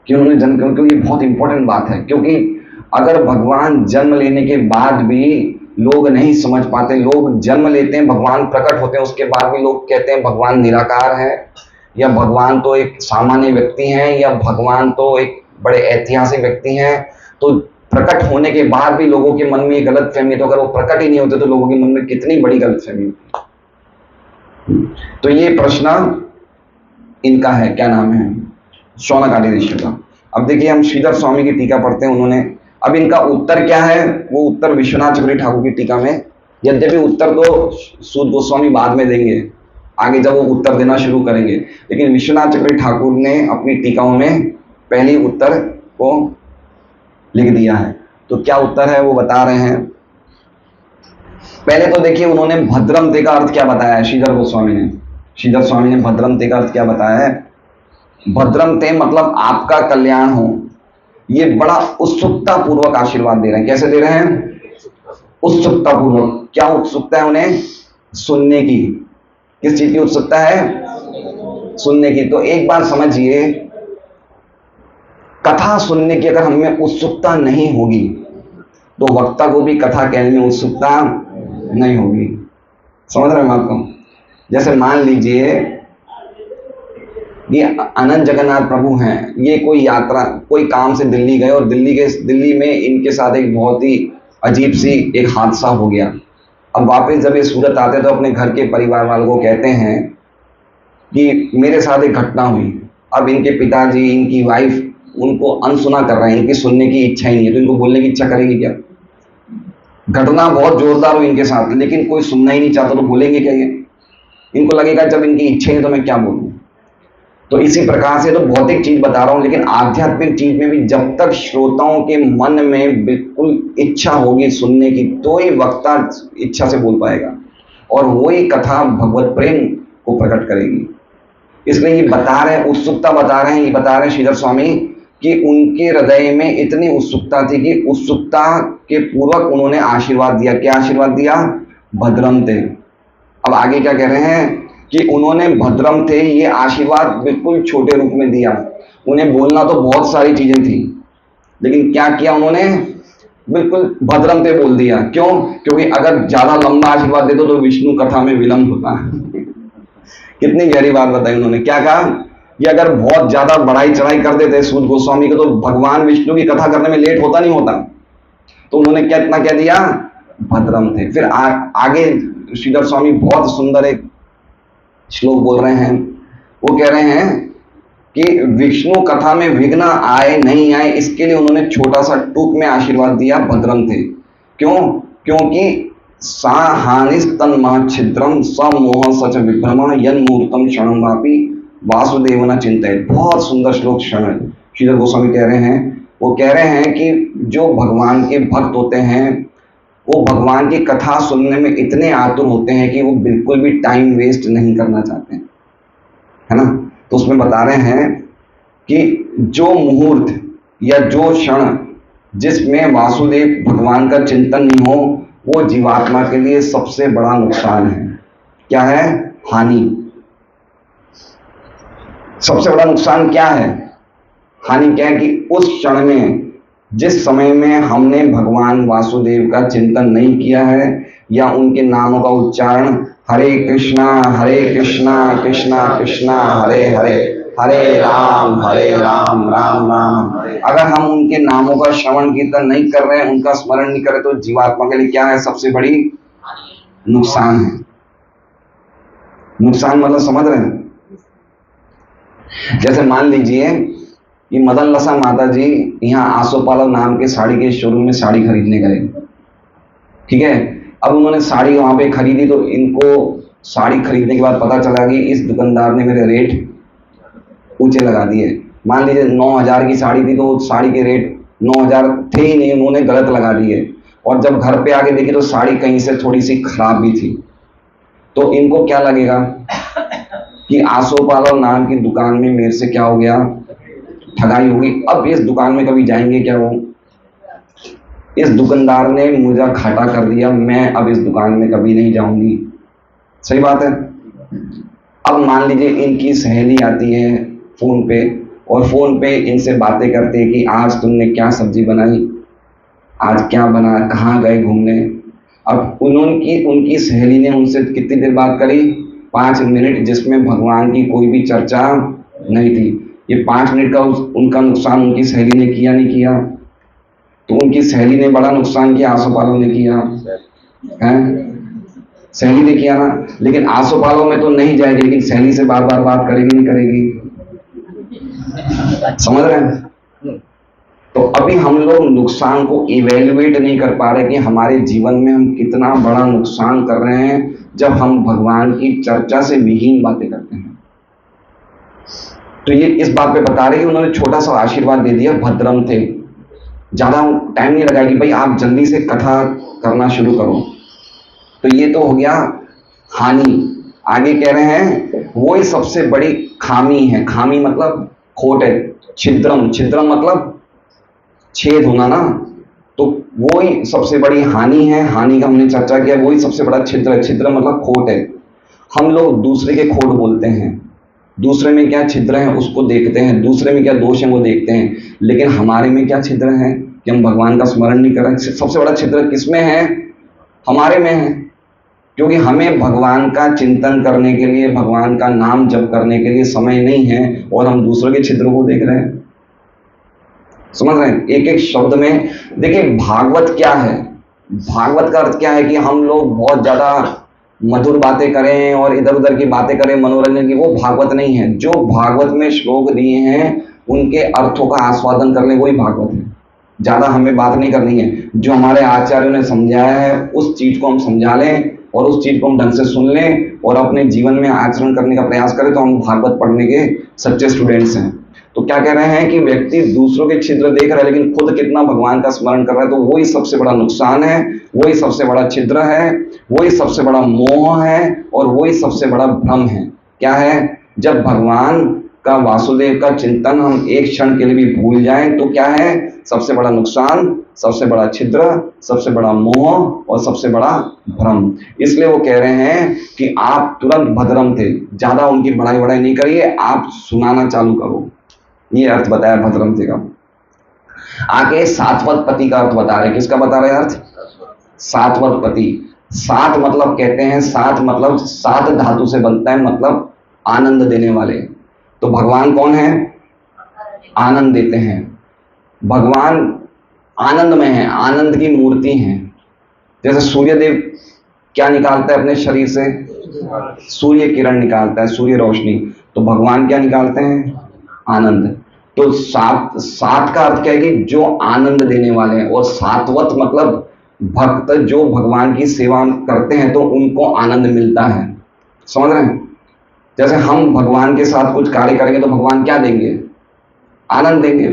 कि उन्होंने जन्म क्यों। क्योंकि ये बहुत इंपॉर्टेंट बात है, क्योंकि अगर भगवान जन्म लेने के बाद भी लोग नहीं समझ पाते, लोग जन्म लेते हैं, भगवान प्रकट होते हैं, उसके बाद भी लोग कहते हैं भगवान निराकार है, या भगवान तो एक सामान्य व्यक्ति हैं, या भगवान तो एक बड़े ऐतिहासिक व्यक्ति हैं। तो प्रकट होने के बाद भी लोगों के मन में ये गलत फहमी, तो अगर वो प्रकट ही नहीं होते तो लोगों के मन में कितनी बड़ी गलत फहमी होती। तो ये प्रश्न इनका है, क्या नाम है, शौनक आदि ऋषि का। अब देखिए, हम श्रीधर स्वामी की टीका पढ़ते हैं। उन्होंने, अब इनका उत्तर क्या है, वो उत्तर विश्वनाथ चक्रवर्ती ठाकुर की टीका में, यद्यपि उत्तर तो सूत गोस्वामी बाद में देंगे, आगे जब वो उत्तर देना शुरू करेंगे, लेकिन विश्वनाथ चक्रवर्ती ठाकुर ने अपनी टीकाओं में पहले उत्तर को लिख दिया है। तो क्या उत्तर है वो बता रहे हैं। पहले तो देखिए, उन्होंने भद्रम ते का अर्थ क्या बताया है, श्रीधर गोस्वामी ने। श्रीधर स्वामी ने भद्रम ते का अर्थ क्या बताया है? भद्रम ते मतलब आपका कल्याण हो। ये बड़ा उत्सुकता पूर्वक आशीर्वाद दे रहे हैं। कैसे दे रहे हैं? उत्सुकता पूर्वक। क्या उत्सुकता है उन्हें? सुनने की। किस चीज की उत्सुकता है? सुनने की। तो एक बात समझिए, कथा सुनने की अगर हमें उत्सुकता नहीं होगी, तो वक्ता को भी कथा कहने में उत्सुकता नहीं होगी। समझ रहे हैं बात को? जैसे मान लीजिए, ये अनंत जगन्नाथ प्रभु हैं, ये कोई यात्रा, कोई काम से दिल्ली गए, और दिल्ली में इनके साथ एक बहुत ही अजीब सी एक हादसा हो गया। अब वापस जब ये सूरत आते तो अपने घर के परिवार वालों को कहते हैं कि मेरे साथ एक घटना हुई। अब इनके पिताजी, इनकी वाइफ उनको अनसुना कर रहे हैं, इनकी सुनने की इच्छा ही नहीं है, तो इनको बोलने की इच्छा करेगी क्या? घटना बहुत जोरदार हुई इनके साथ, लेकिन कोई सुनना ही नहीं चाहता, तो बोलेंगे क्या ये? इनको लगेगा जब इनकी इच्छा ही तो मैं क्या बोलूं। तो इसी प्रकार से, तो भौतिक चीज बता रहा हूं, लेकिन आध्यात्मिक चीज में भी जब तक श्रोताओं के मन में बिल्कुल इच्छा होगी सुनने की, तो ही वक्ता इच्छा से बोल पाएगा, और वही कथा भगवत प्रेम को प्रकट करेगी। इसलिए ये बता रहे हैं, उत्सुकता बता रहे हैं, ये बता रहे हैं श्रीधर स्वामी कि उनके हृदय में इतनी उत्सुकता थी कि उत्सुकता के पूर्वक उन्होंने आशीर्वाद दिया। क्या आशीर्वाद दिया? भद्रम थे। अब आगे क्या कह रहे हैं कि उन्होंने भद्रम थे ये आशीर्वाद बिल्कुल छोटे रूप में दिया। उन्हें बोलना तो बहुत सारी चीजें थी, लेकिन क्या किया उन्होंने? बिल्कुल भद्रम थे बोल दिया। क्यों? क्योंकि अगर ज्यादा लंबा आशीर्वाद दे दो तो विष्णु कथा में विलंब होता है। कितनी गहरी बात बताई उन्होंने। क्या कहा कि अगर बहुत ज्यादा बढ़ाई चढ़ाई कर देते सूत गोस्वामी को, तो भगवान विष्णु की कथा करने में लेट होता नहीं होता। तो उन्होंने क्या इतना कह दिया? भद्रम थे। फिर आगे श्रीधर स्वामी बहुत सुंदर एक श्लोक बोल रहे हैं। वो कह रहे हैं कि विष्णु कथा में विघ्न आए नहीं आए, इसके लिए उन्होंने छोटा सा टूक में आशीर्वाद दिया, भद्रम थे। क्यों? क्योंकि सा हानिस तन्मह छिद्रम समोह सच विभ्रम यन्मूर्तम क्षणम वापी वासुदेव न चिंतित। बहुत सुंदर श्लोक श्रीधर गोस्वामी कह रहे हैं। वो कह रहे हैं कि जो भगवान के भक्त होते हैं, वो भगवान की कथा सुनने में इतने आतुर होते हैं कि वो बिल्कुल भी टाइम वेस्ट नहीं करना चाहते, है ना। तो उसमें बता रहे हैं कि जो मुहूर्त या जो क्षण जिसमें वासुदेव भगवान का चिंतन नहीं हो, वो जीवात्मा के लिए सबसे बड़ा नुकसान है। क्या है? हानि। सबसे बड़ा नुकसान क्या है? हानि क्या है कि उस क्षण में, जिस समय में हमने भगवान वासुदेव का चिंतन नहीं किया है या उनके नामों का उच्चारण हरे कृष्णा कृष्णा कृष्णा हरे हरे, हरे राम राम राम, अगर हम उनके नामों का श्रवण कीर्तन नहीं कर रहे हैं, उनका स्मरण नहीं कर रहे, तो जीवात्मा के लिए क्या है? सबसे बड़ी नुकसान है। नुकसान मतलब समझ रहे हैं? जैसे मान लीजिए कि मदन लसा माता जी यहाँ आसोपालव नाम के साड़ी के शोरूम में साड़ी खरीदने गए, ठीक है। अब उन्होंने साड़ी वहां पे खरीदी, तो इनको साड़ी खरीदने के बाद पता चला कि इस दुकानदार ने मेरे रेट ऊंचे लगा दिए। मान लीजिए 9,000 की साड़ी थी, तो साड़ी के रेट 9,000 थे ही नहीं, उन्होंने गलत लगा दिए। और जब घर पे आके देखी तो साड़ी कहीं से थोड़ी सी खराब भी थी। तो इनको क्या लगेगा कि आसोपालव नाम की दुकान में मेरे से क्या हो गया? ठगाई होगी। अब इस दुकान में कभी जाएंगे क्या वो? इस दुकानदार ने मुझे घाटा कर दिया, मैं अब इस दुकान में कभी नहीं जाऊंगी। सही बात है। अब मान लीजिए इनकी सहेली आती है फोन पे, और फोन पे इनसे बातें करते हैं कि आज तुमने क्या सब्जी बनाई, आज क्या बना, कहाँ गए घूमने। अब उनकी सहेली ने उनसे कितनी देर बात करी? 5 मिनट, जिसमें भगवान की कोई भी चर्चा नहीं थी। ये 5 मिनट का उनका नुकसान उनकी सहेली ने किया नहीं किया? तो उनकी सहेली ने बड़ा नुकसान किया, आसोपालव ने किया है? सहेली ने किया ना। लेकिन आसोपालव में तो नहीं जाएगी, लेकिन सहेली से बार बार बात करेगी नहीं करेगी? समझ रहे हैं? तो अभी हम लोग नुकसान को इवेल्युएट नहीं कर पा रहे कि हमारे जीवन में हम कितना बड़ा नुकसान कर रहे हैं जब हम भगवान की चर्चा से विहीन बातें करते हैं। तो ये इस बात पे बता रहे कि उन्होंने छोटा सा आशीर्वाद दे दिया, भद्रम थे, ज्यादा टाइम नहीं लगाया कि भाई आप जल्दी से कथा करना शुरू करो। तो ये तो हो गया हानि। आगे कह रहे हैं वो ही सबसे बड़ी खामी है। खामी मतलब खोट है। छिद्रम, छिद्रम मतलब छेद होना ना। तो वो ही सबसे बड़ी हानि है। हानि का हमने चर्चा किया, वही सबसे बड़ा छिद्र है। छिद्र मतलब खोट है। हम लोग दूसरे के खोट बोलते हैं, दूसरे में क्या छिद्र है उसको देखते हैं, दूसरे में क्या दोष है वो देखते हैं, लेकिन हमारे में क्या छिद्र है कि हम भगवान का स्मरण नहीं कर रहे। सबसे बड़ा छिद्र किसमें है? हमारे में है। क्योंकि हमें भगवान का चिंतन करने के लिए, भगवान का नाम जप करने के लिए समय नहीं है, और हम दूसरों के छिद्रों को देख रहे हैं। समझ रहे हैं? एक एक शब्द में देखिए, भागवत क्या है? भागवत का अर्थ क्या है कि हम लोग बहुत ज्यादा मधुर बातें करें और इधर उधर की बातें करें मनोरंजन की, वो भागवत नहीं है। जो भागवत में श्लोक दिए हैं उनके अर्थों का आस्वादन कर ले, वही भागवत है। ज्यादा हमें बात नहीं करनी है। जो हमारे आचार्यों ने समझाया है उस चीज को हम समझा लें और उस चीज को हम ढंग से सुन लें और अपने जीवन में आचरण करने का प्रयास करें, तो हम भागवत पढ़ने के सच्चे स्टूडेंट्स हैं। तो क्या कह रहे हैं कि व्यक्ति दूसरों के छिद्र देख रहा है लेकिन खुद कितना भगवान का स्मरण कर रहा है, तो वही सबसे बड़ा नुकसान है, वही सबसे बड़ा छिद्र है, वही सबसे बड़ा मोह है, और वही सबसे बड़ा भ्रम है। क्या है? जब भगवान का, वासुदेव का चिंतन हम एक क्षण के लिए भी भूल जाएं तो क्या है सबसे बड़ा नुकसान, सबसे बड़ा छिद्र, सबसे बड़ा मोह और सबसे बड़ा भ्रम। इसलिए वो कह रहे हैं कि आप तुरंत भद्रम थे, ज्यादा उनकी बड़ाई बड़ाई नहीं करिए, आप सुनाना चालू करो। ये अर्थ बताया भद्रम थे का। आगे सात्वत पति का अर्थ बता रहे। किसका बता रहे अर्थ? सात्वत पति। सात मतलब कहते हैं, सात मतलब सात धातु से बनता है, मतलब आनंद देने वाले। तो भगवान कौन है? आनंद देते हैं। भगवान आनंद में है, आनंद की मूर्ति है। जैसे सूर्यदेव क्या निकालता है अपने शरीर से? सूर्य किरण निकालता है, सूर्य रोशनी। तो भगवान क्या निकालते हैं? आनंद। तो सात का अर्थ क्या है कि जो आनंद देने वाले हैं, और सात्वत मतलब भक्त जो भगवान की सेवा करते हैं तो उनको आनंद मिलता है। समझ रहे हैं? जैसे हम भगवान के साथ कुछ कार्य करेंगे तो भगवान क्या देंगे? आनंद देंगे।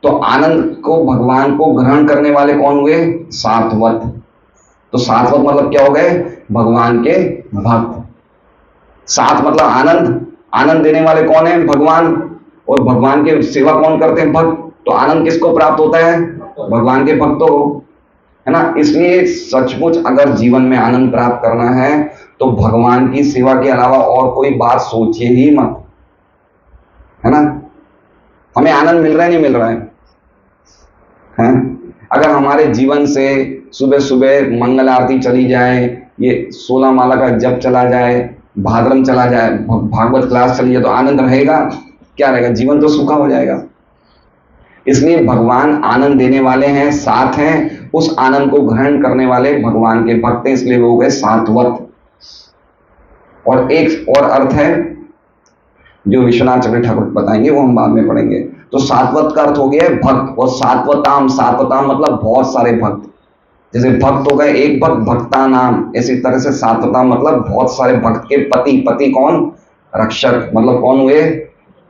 तो आनंद को, भगवान को ग्रहण करने वाले कौन हुए? सात्वत। तो सात्वत मतलब क्या हो गए? भगवान के भक्त। सात मतलब आनंद, आनंद देने वाले कौन है? भगवान। और भगवान के सेवा कौन करते हैं? भक्त। तो आनंद किसको प्राप्त होता है? भगवान के भक्तों को। है ना। इसलिए सचमुच अगर जीवन में आनंद प्राप्त करना है तो भगवान की सेवा के अलावा और कोई बात सोचिए ही मत, है ना। हमें आनंद मिल रहा है नहीं मिल रहा है? अगर हमारे जीवन से सुबह सुबह मंगल आरती चली जाए, ये 16 माला का जप चला जाए, भाद्रम चला जाए, भागवत क्लास चली जाए, तो आनंद रहेगा? क्या रहेगा? जीवन तो सूखा हो जाएगा। इसलिए भगवान आनंद देने वाले हैं, साथ हैं, उस आनंद को ग्रहण करने वाले भगवान के भक्त हैं, इसलिए वो हो गए सात्वत। और एक और अर्थ है जो विश्वनाथ चक्र ठाकुर बताएंगे, वो हम बाद में पढ़ेंगे। तो सात्वत का अर्थ हो गया भक्त, और सात्वताम, सात्वताम मतलब बहुत सारे भक्त। जैसे भक्त हो गए एक भक्त, भक्ता नाम, इसी तरह से सात्वताम मतलब बहुत सारे भक्त के पति। पति कौन? रक्षक, मतलब कौन हुए?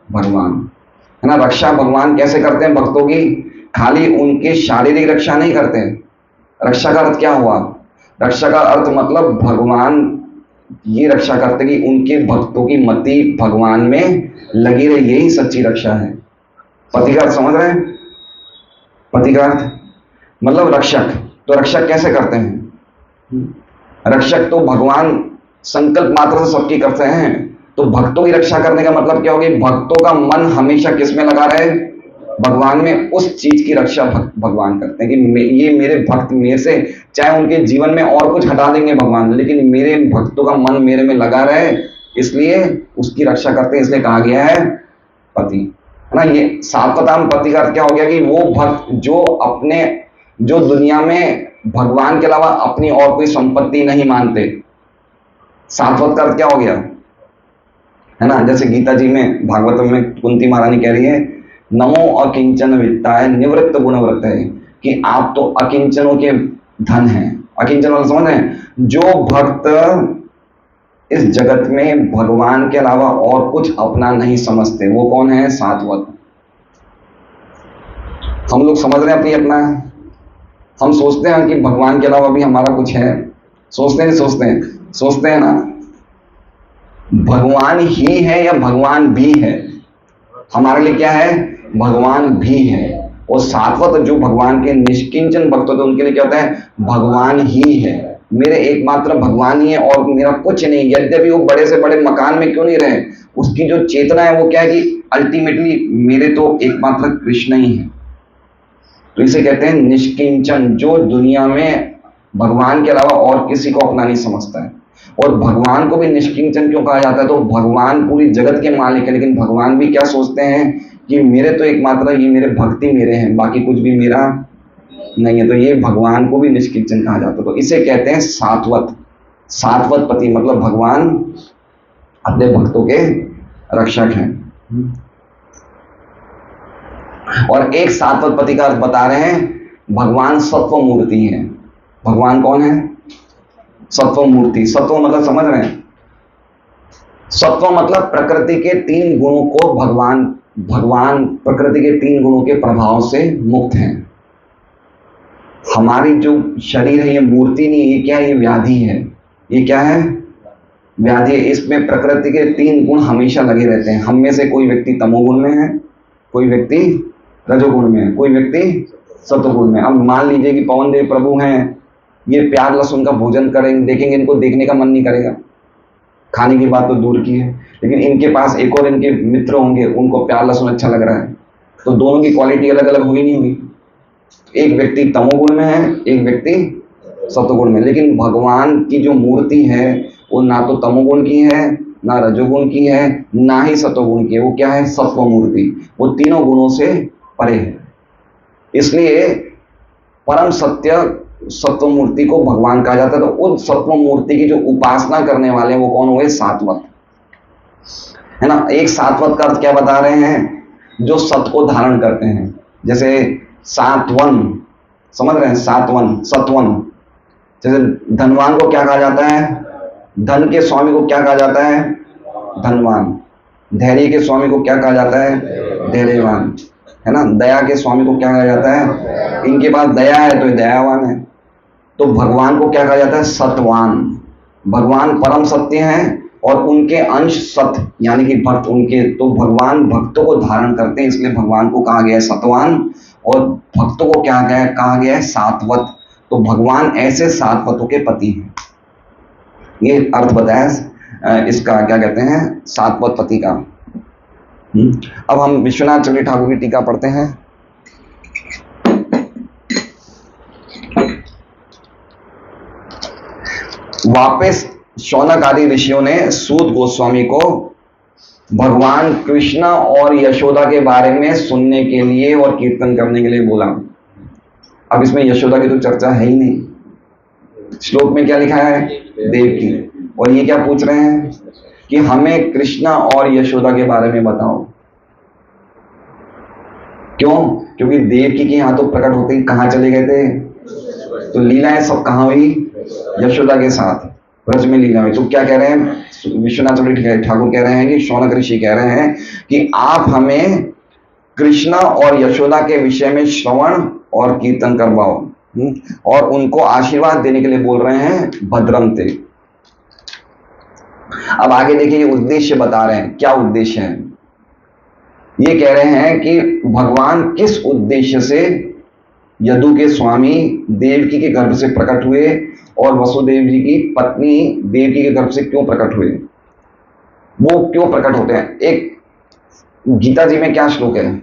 भगवान, है ना। रक्षा भगवान कैसे करते हैं भक्तों की? खाली उनके शारीरिक रक्षा नहीं करते हैं। रक्षा का अर्थ क्या हुआ? रक्षा का अर्थ मतलब भगवान ये रक्षा करते कि उनके भक्तों की मति भगवान में लगी रहे, यही सच्ची रक्षा है। पति का अर्थ समझ रहे हैं? पति का अर्थ मतलब रक्षक। तो रक्षक कैसे करते हैं? रक्षक तो भगवान संकल्प मात्र से सबकी करते हैं। तो भक्तों की रक्षा करने का मतलब क्या होगी? भक्तों का मन हमेशा किस में लगा रहे? भगवान में। उस चीज की रक्षा भगवान करते हैं कि ये मेरे भक्त मेरे से, चाहे उनके जीवन में और कुछ हटा देंगे भगवान, लेकिन मेरे भक्तों का मन मेरे में लगा रहे, इसलिए उसकी रक्षा करते हैं। इसलिए कहा गया है पति, है ना। ये सात्वताम पति का अर्थ क्या हो गया कि वो भक्त जो दुनिया में भगवान के अलावा अपनी और कोई संपत्ति नहीं मानते। सात्वत का अर्थ क्या हो गया, है ना। जैसे गीता जी में, भागवतम में कुंती महारानी कह रही है, नमो अकिंचन वित्ताय निवृत्त गुणव्रत है, कि आप तो अकिंचनों के धन हैं। अकिंचन वाला समझ रहे हैं? जो भक्त इस जगत में भगवान के अलावा और कुछ अपना नहीं समझते, वो कौन है? सात्वत। हम लोग समझ रहे हैं अपनी अपना, हम सोचते हैं कि भगवान के अलावा भी हमारा कुछ है। सोचते नहीं सोचते हैं? सोचते हैं ना। भगवान ही है या भगवान भी है? हमारे लिए क्या है? भगवान भी है। और सात्वत जो भगवान के निष्किंचन भक्त होते हैं, उनके लिए क्या होता है? भगवान ही है, मेरे एकमात्र भगवान ही है और मेरा कुछ नहीं। यद्यपि वो बड़े से बड़े मकान में क्यों नहीं रहे, उसकी जो चेतना है वो क्या है कि अल्टीमेटली मेरे तो एकमात्र कृष्ण ही है। तो इसे कहते हैं निष्किंचन, जो दुनिया में भगवान के अलावा और किसी को अपना नहीं समझता है। और भगवान को भी निष्किंचन क्यों कहा जाता है? तो भगवान पूरी जगत के मालिक है, लेकिन भगवान भी क्या सोचते हैं कि मेरे तो एकमात्र ये मेरे भक्ति मेरे हैं, बाकी कुछ भी मेरा नहीं है। तो ये भगवान को भी निष्किंचन कहा जाता है। तो इसे कहते हैं सात्वत। सात्वत पति मतलब भगवान अपने भक्तों के रक्षक हैं। और एक सात्वत पति का अर्थ बता रहे हैं, भगवान सत्व मूर्ति है। भगवान कौन है? सत्व मूर्ति। सत्व मतलब समझ रहे हैं? सत्व मतलब प्रकृति के 3 गुणों को भगवान प्रकृति के 3 गुणों के प्रभाव से मुक्त हैं। हमारी जो शरीर है ये मूर्ति नहीं, ये क्या है? ये व्याधि है। ये क्या है? व्याधि है। इसमें प्रकृति के 3 गुण हमेशा लगे रहते हैं। हम में से कोई व्यक्ति तमोगुण में है, कोई व्यक्ति रजोगुण में है, कोई व्यक्ति सत्वगुण में। अब मान लीजिए कि पवन देव प्रभु हैं, ये प्याज लहसुन का भोजन करेंगे, देखेंगे, इनको देखने का मन नहीं करेगा, खाने की बात तो दूर की है। लेकिन इनके पास एक और इनके मित्र होंगे, उनको प्याज लहसुन अच्छा लग रहा है, तो दोनों की क्वालिटी अलग अलग हुई नहीं हुई? एक व्यक्ति तमोगुण में है, एक व्यक्ति सत्वगुण में। लेकिन भगवान की जो मूर्ति है वो ना तो तमोगुण की है, ना रजोगुण की है, ना ही सत्वगुण की है। वो क्या है? सत्व मूर्ति। वो तीनों गुणों से परे है। इसलिए परम सत्य सत्व मूर्ति को भगवान कहा जाता है। तो उस सत्व मूर्ति की जो उपासना करने वाले वो कौन हुए? सात्वत, है ना। एक सात्वत का अर्थ क्या बता रहे हैं? जो सत्य को धारण करते हैं। जैसे सात्वन, समझ रहे हैं? सात्वन, सत्वन। जैसे धनवान को क्या कहा जाता है? धन के स्वामी को क्या कहा जाता है? धनवान। धैर्य के स्वामी को क्या कहा जाता है? धैर्यवान, है ना। दया के स्वामी को क्या कहा जाता है? इनके पास दया है तो ये दयावान है। तो भगवान को क्या कहा जाता है? सत्वान। भगवान परम सत्य हैं और उनके अंश सत्य यानी कि भक्त उनके, तो भगवान भक्तों को धारण करते हैं, इसलिए भगवान को कहा गया है सत्वान। और भक्तों को क्या कहा गया है? सात्वत। तो भगवान ऐसे 7 पतों के पति हैं। ये अर्थ बताया इसका, क्या कहते हैं, 7 पति का। अब हम विश्वनाथ चक्रवर्ती ठाकुर की टीका पढ़ते हैं। वापस शौनक आदि ऋषियों ने सूत गोस्वामी को भगवान कृष्ण और यशोदा के बारे में सुनने के लिए और कीर्तन करने के लिए बोला। अब इसमें यशोदा की तो चर्चा है ही नहीं। श्लोक में क्या लिखा है, देवकी, और ये क्या पूछ रहे हैं कि हमें कृष्ण और यशोदा के बारे में बताओ। क्यों? क्योंकि देवकी के यहाँ तो प्रकट होते ही कहाँ चले गए थे, तो लीलाएं सब कहाँ हुई, यशोदा के साथ ब्रज में लीला हुई। तो क्या कह रहे हैं विश्वनाथ चक्रवर्ती ठाकुर, कह रहे हैं कि शौनक ऋषि कह रहे हैं कि आप हमें कृष्ण और यशोदा के विषय में श्रवण और कीर्तन करवाओ, और उनको आशीर्वाद देने के लिए बोल रहे हैं भद्रम ते। अब आगे देखिए ये उद्देश्य बता रहे हैं, क्या उद्देश्य है। ये कह रहे हैं कि भगवान किस उद्देश्य से यदु के स्वामी देवकी के गर्भ से प्रकट हुए और वसुदेव जी की पत्नी देवकी के गर्भ से क्यों प्रकट हुए, वो क्यों प्रकट होते हैं। एक गीता जी में क्या श्लोक है,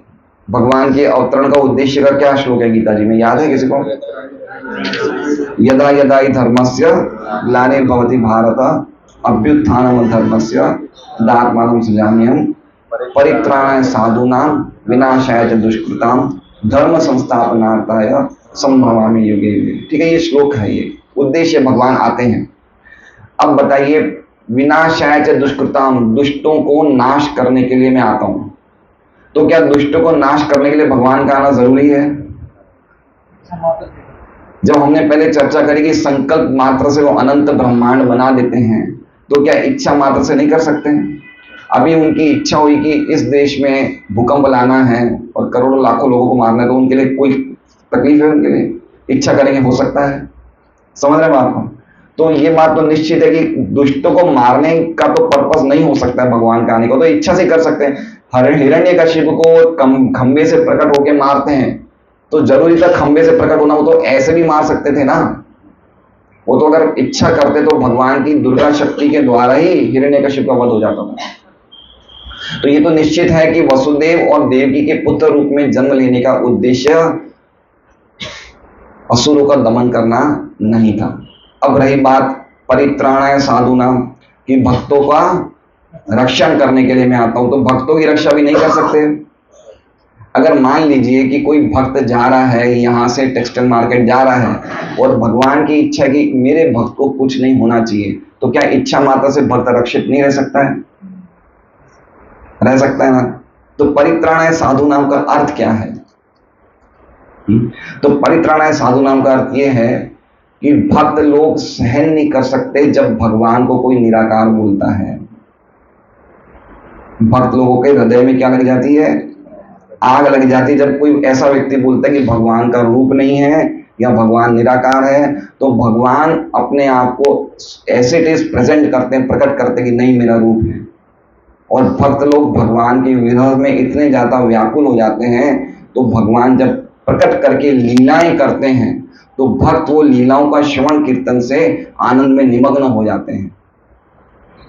भगवान के अवतरण का उद्देश्य का क्या श्लोक है गीता जी में, याद है किसी को? यदा यदा हि धर्मस्य ग्लानिर्भवति भारत अभ्युत्थानम धर्मस्य तदात्मानं सृजाम्यहम् परित्राणाय साधूनां विनाशाय च दुष्कृतां धर्म संस्थापनार्थाय संभवामि युगे युगे। ठीक है, ये श्लोक है, ये उद्देश्य भगवान आते हैं। अब बताइए, विनाशाय च दुष्कृताम, दुष्टों को नाश करने के लिए मैं आता हूं। तो क्या दुष्टों को नाश करने के लिए भगवान का आना जरूरी है? जब हमने पहले चर्चा करी कि संकल्प मात्र से वो अनंत ब्रह्मांड बना देते हैं, तो क्या इच्छा मात्र से नहीं कर सकते हैं? अभी उनकी इच्छा हुई कि इस देश में भूकंप लाना है और करोड़ों लाखों लोगों को मारना है, तो उनके लिए कोई तकलीफ है? उनके लिए इच्छा करेंगे, हो सकता है। समझ रहे हैं बात को? तो ये बात तो निश्चित है कि दुष्टों को मारने का तो पर्पस नहीं हो सकता है भगवान का आने को, तो इच्छा से कर सकते हैं। हिरण्यकशिप को खंबे से प्रकट होकर मारते हैं, तो जरूरी था खंबे से प्रकट होना, वो तो ऐसे भी मार सकते थे ना। वो तो अगर इच्छा करते तो भगवान की दुर्गा शक्ति के द्वारा ही हिरण्यकशिप का वध हो जाता था। तो ये तो निश्चित है कि वसुदेव और देवकी के पुत्र रूप में जन्म लेने का उद्देश्य असुरों का दमन करना नहीं था। अब रही बात परित्राणाय साधूनां, कि भक्तों का रक्षण करने के लिए मैं आता हूं, तो भक्तों की रक्षा भी नहीं कर सकते। अगर मान लीजिए कि कोई भक्त जा रहा है, यहां से टेक्सटाइल मार्केट जा रहा है, और भगवान की इच्छा है कि मेरे भक्त को कुछ नहीं होना चाहिए, तो क्या इच्छा मात्र से भक्त रक्षित नहीं रह सकता है? रह सकता है ना। तो परित्राणाय साधूनां का अर्थ क्या है? तो परित्राणाय साधूनां का अर्थ यह है कि भक्त लोग सहन नहीं कर सकते जब भगवान को कोई निराकार बोलता है। भक्त लोगों के हृदय में क्या लग जाती है? आग लग जाती है जब कोई ऐसा व्यक्ति बोलता है कि भगवान का रूप नहीं है या भगवान निराकार है। तो भगवान अपने आप को ऐसे इट प्रेजेंट करते हैं, प्रकट करते हैं कि नहीं, मेरा रूप है। और भक्त लोग भगवान के विरह में इतने ज्यादा व्याकुल हो जाते हैं, तो भगवान जब प्रकट करके लीलाएं करते हैं, तो भक्त वो लीलाओं का श्रवण कीर्तन से आनंद में निमग्न हो जाते हैं।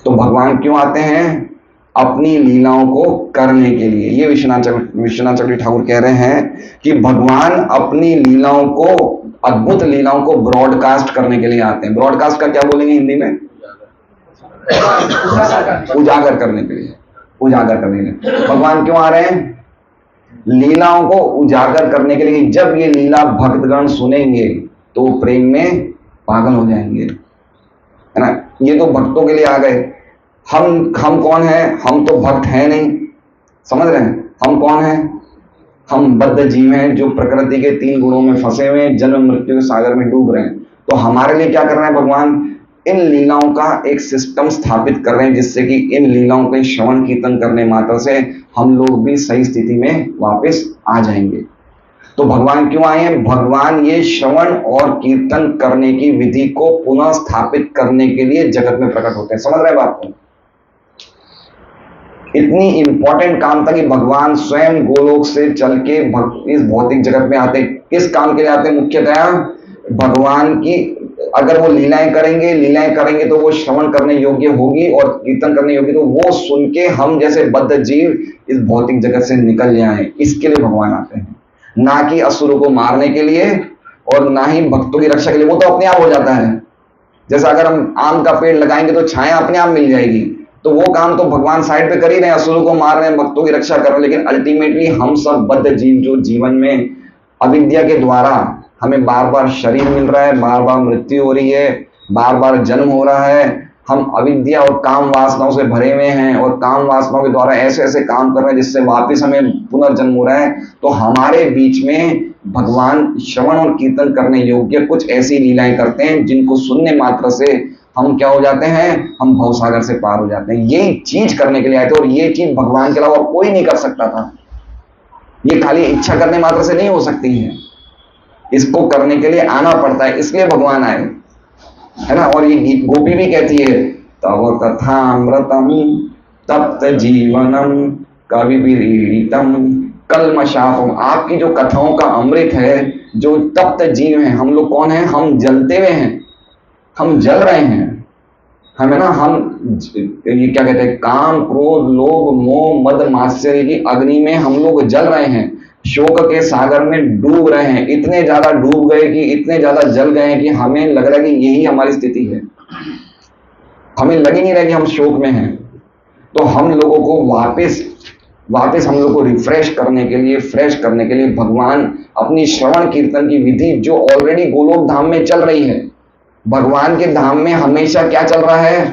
तो भगवान क्यों आते हैं? अपनी लीलाओं को करने के लिए। ये विश्वनाथ चक्रवर्ती ठाकुर कह रहे हैं कि भगवान अपनी लीलाओं को, अद्भुत लीलाओं को ब्रॉडकास्ट करने के लिए आते हैं। ब्रॉडकास्ट का क्या बोलेंगे हिंदी में? उजागर करने के लिए। उजागर करने के लिए भगवान क्यों आ रहे हैं? लीलाओं को उजागर करने के लिए। जब ये लीला भक्तगण सुनेंगे तो प्रेम में पागल हो जाएंगे, है ना। ये तो भक्तों के लिए आ गए। हम कौन हैं? हम तो भक्त हैं नहीं। समझ रहे हैं? हम कौन हैं? हम बद्ध जीव हैं जो प्रकृति के 3 गुणों में फंसे हुए हैं, जन्म मृत्यु के सागर में डूब रहे हैं। तो हमारे लिए क्या कर रहे हैं भगवान? इन लीलाओं का एक सिस्टम स्थापित कर रहे हैं, जिससे कि इन लीलाओं के श्रवण कीर्तन करने मात्र से हम लोग भी सही स्थिति में वापस आ जाएंगे। तो भगवान क्यों आए हैं? भगवान ये श्रवण और कीर्तन करने की विधि को पुनः स्थापित करने के लिए जगत में प्रकट होते हैं। समझ रहे बात को? इतनी इंपॉर्टेंट काम था कि भगवान स्वयं गोलोक से चल के इस भौतिक जगत में आते। किस काम के लिए आते? मुख्यतया भगवान की अगर वो लीलाएं करेंगे तो वो श्रवण करने योग्य होगी और कीर्तन करने योग्य, तो वो सुन के हम जैसे बद्ध जीव इस भौतिक जगत से निकल जाएं, इसके लिए भगवान आते हैं, ना कि असुरों को मारने के लिए और ना ही भक्तों की रक्षा के लिए। वो तो अपने आप हो जाता है। जैसा अगर हम आम का पेड़ लगाएंगे तो छाया अपने आप मिल जाएगी, तो वो काम तो भगवान साइड पे कर ही रहे हैं, असुरों को मार रहे हैं, भक्तों की रक्षा कर रहे हैं। लेकिन अल्टीमेटली हम सब बद्ध जीव जो जीवन में अविद्या के द्वारा हमें बार बार शरीर मिल रहा है, बार बार मृत्यु हो रही है, बार बार जन्म हो रहा है, हम अविद्या और काम वासनाओं से भरे हुए हैं और काम वासनाओं के द्वारा ऐसे ऐसे काम कर रहे हैं जिससे वापस हमें पुनर्जन्म हो रहा है। तो हमारे बीच में भगवान श्रवण और कीर्तन करने योग्य कुछ ऐसी लीलाएं करते हैं जिनको सुनने मात्र से हम क्या हो जाते हैं, हम भवसागर से पार हो जाते हैं। ये चीज करने के लिए आए थे और ये चीज भगवान के अलावा कोई नहीं कर सकता था। ये खाली इच्छा करने मात्र से नहीं हो सकती है, इसको करने के लिए आना पड़ता है, इसलिए भगवान आए, है ना। और ये गोपी भी कहती है, तव कथामृतम तप्त जीवनम कवि विरीडितम कलमशापम। आपकी जो कथाओं का अमृत है, जो तप्त जीव है, हम लोग कौन है, हम जलते हुए हैं, हम जल रहे हैं, हमें ना, हम ये क्या कहते हैं, काम क्रोध लोभ मोह मद मात्सर्य की अग्नि में हम लोग जल रहे हैं, शोक के सागर में डूब रहे हैं, इतने ज्यादा डूब गए कि इतने ज्यादा जल गए हैं कि हमें लग रहा है कि यही हमारी स्थिति है, हमें लग ही नहीं रहा कि हम शोक में हैं। तो हम लोगों को वापस हम लोग को रिफ्रेश करने के लिए, फ्रेश करने के लिए भगवान अपनी श्रवण कीर्तन की विधि जो ऑलरेडी गोलोक धाम में चल रही है, भगवान के धाम में हमेशा क्या चल रहा है,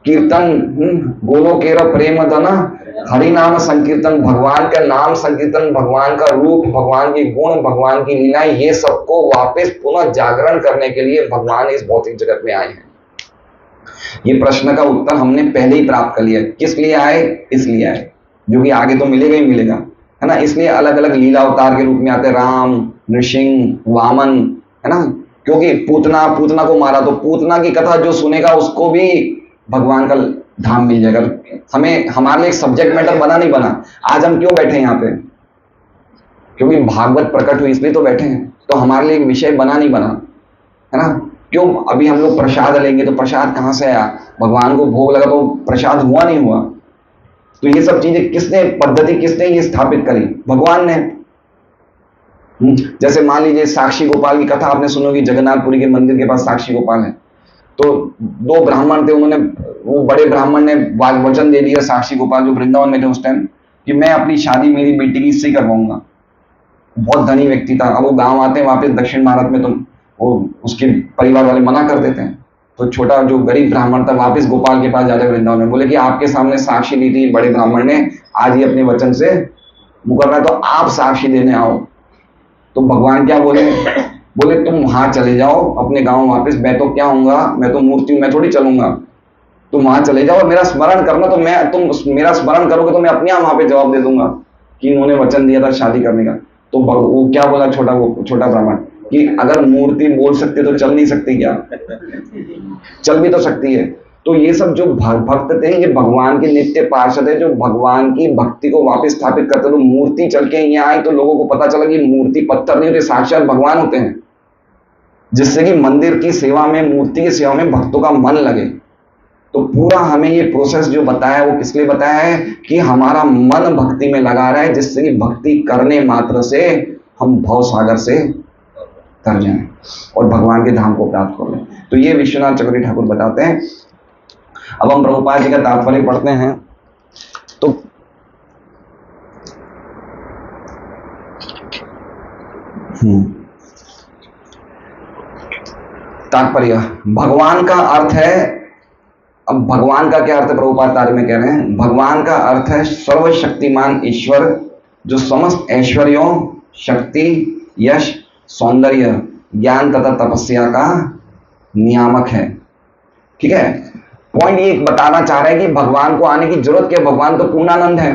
कीर्तन, गोलोकेर प्रेम धना हरि नाम संकीर्तन, भगवान का नाम संकीर्तन, भगवान का रूप, भगवान के गुण, भगवान की लीलाएं, ये सबको वापस पुनः जागरण करने के लिए भगवान इस भौतिक जगत में आए हैं। ये प्रश्न का उत्तर हमने पहले ही प्राप्त कर लिया। किस लिए आए, इसलिए आए, जो कि आगे तो मिलेगा ही मिलेगा, है ना। इसलिए अलग अलग लीला अवतार के रूप में आते, राम, नृसिंह, वामन, है ना। क्योंकि पूतना को मारा, तो पूतना की कथा जो सुनेगा उसको भी भगवान का धाम मिल जाएगा। हमें हमारे लिए एक सब्जेक्ट मैटर बना नहीं बना। आज हम क्यों बैठे हैं यहाँ पे, क्योंकि भागवत प्रकट हुई इसलिए तो बैठे हैं। तो हमारे लिए एक विषय बना नहीं बना, है ना। क्यों अभी हम लोग प्रसाद लेंगे तो प्रसाद कहाँ से आया, भगवान को भोग लगा तो प्रसाद हुआ नहीं हुआ। तो ये सब चीजें किसने, पद्धति किसने ये स्थापित करी, भगवान ने। जैसे मान लीजिए साक्षी गोपाल की कथा आपने सुनोगी, जगन्नाथपुरी के मंदिर के पास साक्षी गोपाल है। तो दो ब्राह्मण थे, उन्होंने, वो बड़े ब्राह्मण ने वचन दे दिया साक्षी गोपाल जो वृंदावन में थे उस टाइम, कि मैं अपनी शादी मेरी बेटी की इससे करवाऊंगा। बहुत धनी व्यक्ति था। अब वो गांव आते हैं वापस दक्षिण भारत में, तो वो उसके परिवार वाले मना कर देते हैं। तो छोटा जो गरीब ब्राह्मण था वापस गोपाल के पास जाते वृंदावन में, बोले कि आपके सामने साक्षी दी थी बड़े ब्राह्मण ने, आज ही अपने वचन से मुकर रहा है, तो आप साक्षी देने आओ। तो भगवान क्या बोले, बोले तुम वहां चले जाओ अपने गांव वापस, मैं तो क्या हूंगा, मैं तो मूर्ति हूं, मैं थोड़ी चलूंगा। तुम वहां चले जाओ और मेरा स्मरण करना, तो मैं, तुम मेरा स्मरण करोगे तो मैं अपने आप वहां पे जवाब दे दूंगा कि इन्होंने वचन दिया था शादी करने का। तो वो क्या बोला छोटा ब्राह्मण, कि अगर मूर्ति बोल सकती तो चल नहीं सकती क्या, चल भी तो सकती है। तो ये सब जो भक्त थे, ये भगवान के नित्य पार्षद है, जो भगवान की भक्ति को वापस स्थापित करते। तो मूर्ति चल के यहाँ आई तो लोगों को पता चला कि मूर्ति पत्थर नहीं होते, साक्षात भगवान होते हैं, जिससे कि मंदिर की सेवा में, मूर्ति की सेवा में भक्तों का मन लगे। तो पूरा हमें ये प्रोसेस जो बताया है वो किस लिए बताया है, कि हमारा मन भक्ति में लगा रहा है, जिससे कि भक्ति करने मात्र से हम भव सागर से तर जाएं और भगवान के धाम को प्राप्त कर लें। तो ये विश्वनाथ चक्रवर्ती ठाकुर बताते हैं। अब हम प्रभुपाद जी का तात्पर्य पढ़ते हैं। तो तात्पर्य, भगवान का अर्थ है, अब भगवान का क्या अर्थ है, प्रभुपाद तात्पर्य में कह रहे हैं, भगवान का अर्थ है सर्वशक्तिमान ईश्वर, जो समस्त ऐश्वर्यों, शक्ति, यश, सौंदर्य, ज्ञान तथा तपस्या का नियामक है। ठीक है, पॉइंट ये बताना चाह रहे हैं कि भगवान को आने की जरूरत क्या, भगवान तो पूर्णानंद है।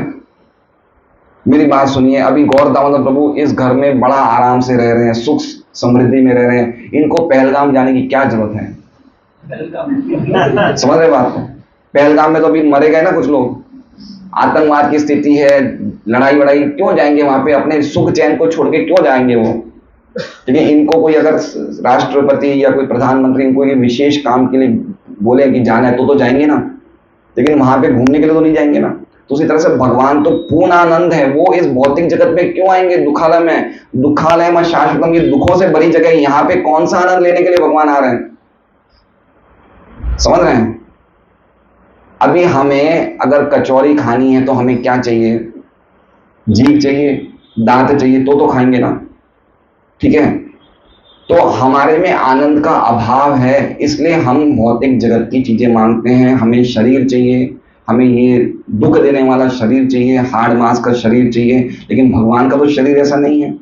मेरी बात सुनिए, अभी गौर दामोदर प्रभु इस घर में बड़ा आराम से रह रहे हैं, सुख समृद्धि में रह रहे हैं, इनको पहलगाम जाने की क्या जरूरत है? समझ रहे बात को? पहलगाम में तो अभी मरे गए ना कुछ लोग, आतंकवाद की स्थिति है, लड़ाई वड़ाई, क्यों जाएंगे वहां पे? अपने सुख चैन को छोड़ के क्यों जाएंगे वो? ठीक है, इनको कोई अगर राष्ट्रपति या कोई प्रधानमंत्री इनको ये विशेष काम के लिए बोले कि जाना है तो जाएंगे ना, लेकिन वहां पे घूमने के लिए तो नहीं जाएंगे ना। तो उसी तरह से भगवान तो पूर्ण आनंद है, वो इस भौतिक जगत में क्यों आएंगे दुखालय में? दुखालय में शाश्वतम, ये दुखों से बड़ी जगह है, यहाँ पे कौन सा आनंद लेने के लिए भगवान आ रहे हैं? समझ रहे हैं? अभी हमें अगर कचौरी खानी है तो हमें क्या चाहिए? जीभ चाहिए, दांत चाहिए, तो खाएंगे ना, ठीक है। तो हमारे में आनंद का अभाव है, इसलिए हम भौतिक जगत की चीजें मांगते हैं। हमें शरीर चाहिए, हमें ये दुख देने वाला शरीर चाहिए, हाड़ मांस का शरीर चाहिए, लेकिन भगवान का तो शरीर ऐसा नहीं है।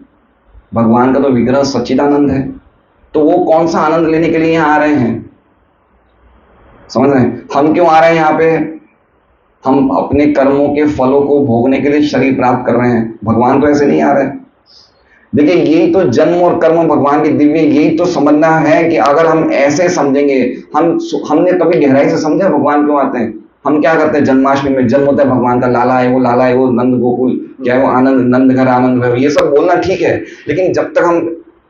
भगवान का तो विग्रह सच्चिदानंद है। तो वो कौन सा आनंद लेने के लिए यहाँ आ रहे हैं? समझ रहे हैं? हम क्यों आ रहे हैं यहाँ पे? हम अपने कर्मों के फलों को भोगने के लिए शरीर प्राप्त कर रहे हैं। भगवान तो ऐसे नहीं आ रहे। देखिए, यही तो जन्म और कर्म भगवान की दिव्य, यही तो समझना है कि अगर हम ऐसे समझेंगे, हमने कभी गहराई से समझा भगवान क्यों आते हैं? हम क्या करते हैं? जन्माष्टमी में जन्म होता है भगवान का, लाला है वो नंद गोकुल, क्या है वो आनंद, नंद घर आनंद है, ये सब बोलना ठीक है, लेकिन जब तक हम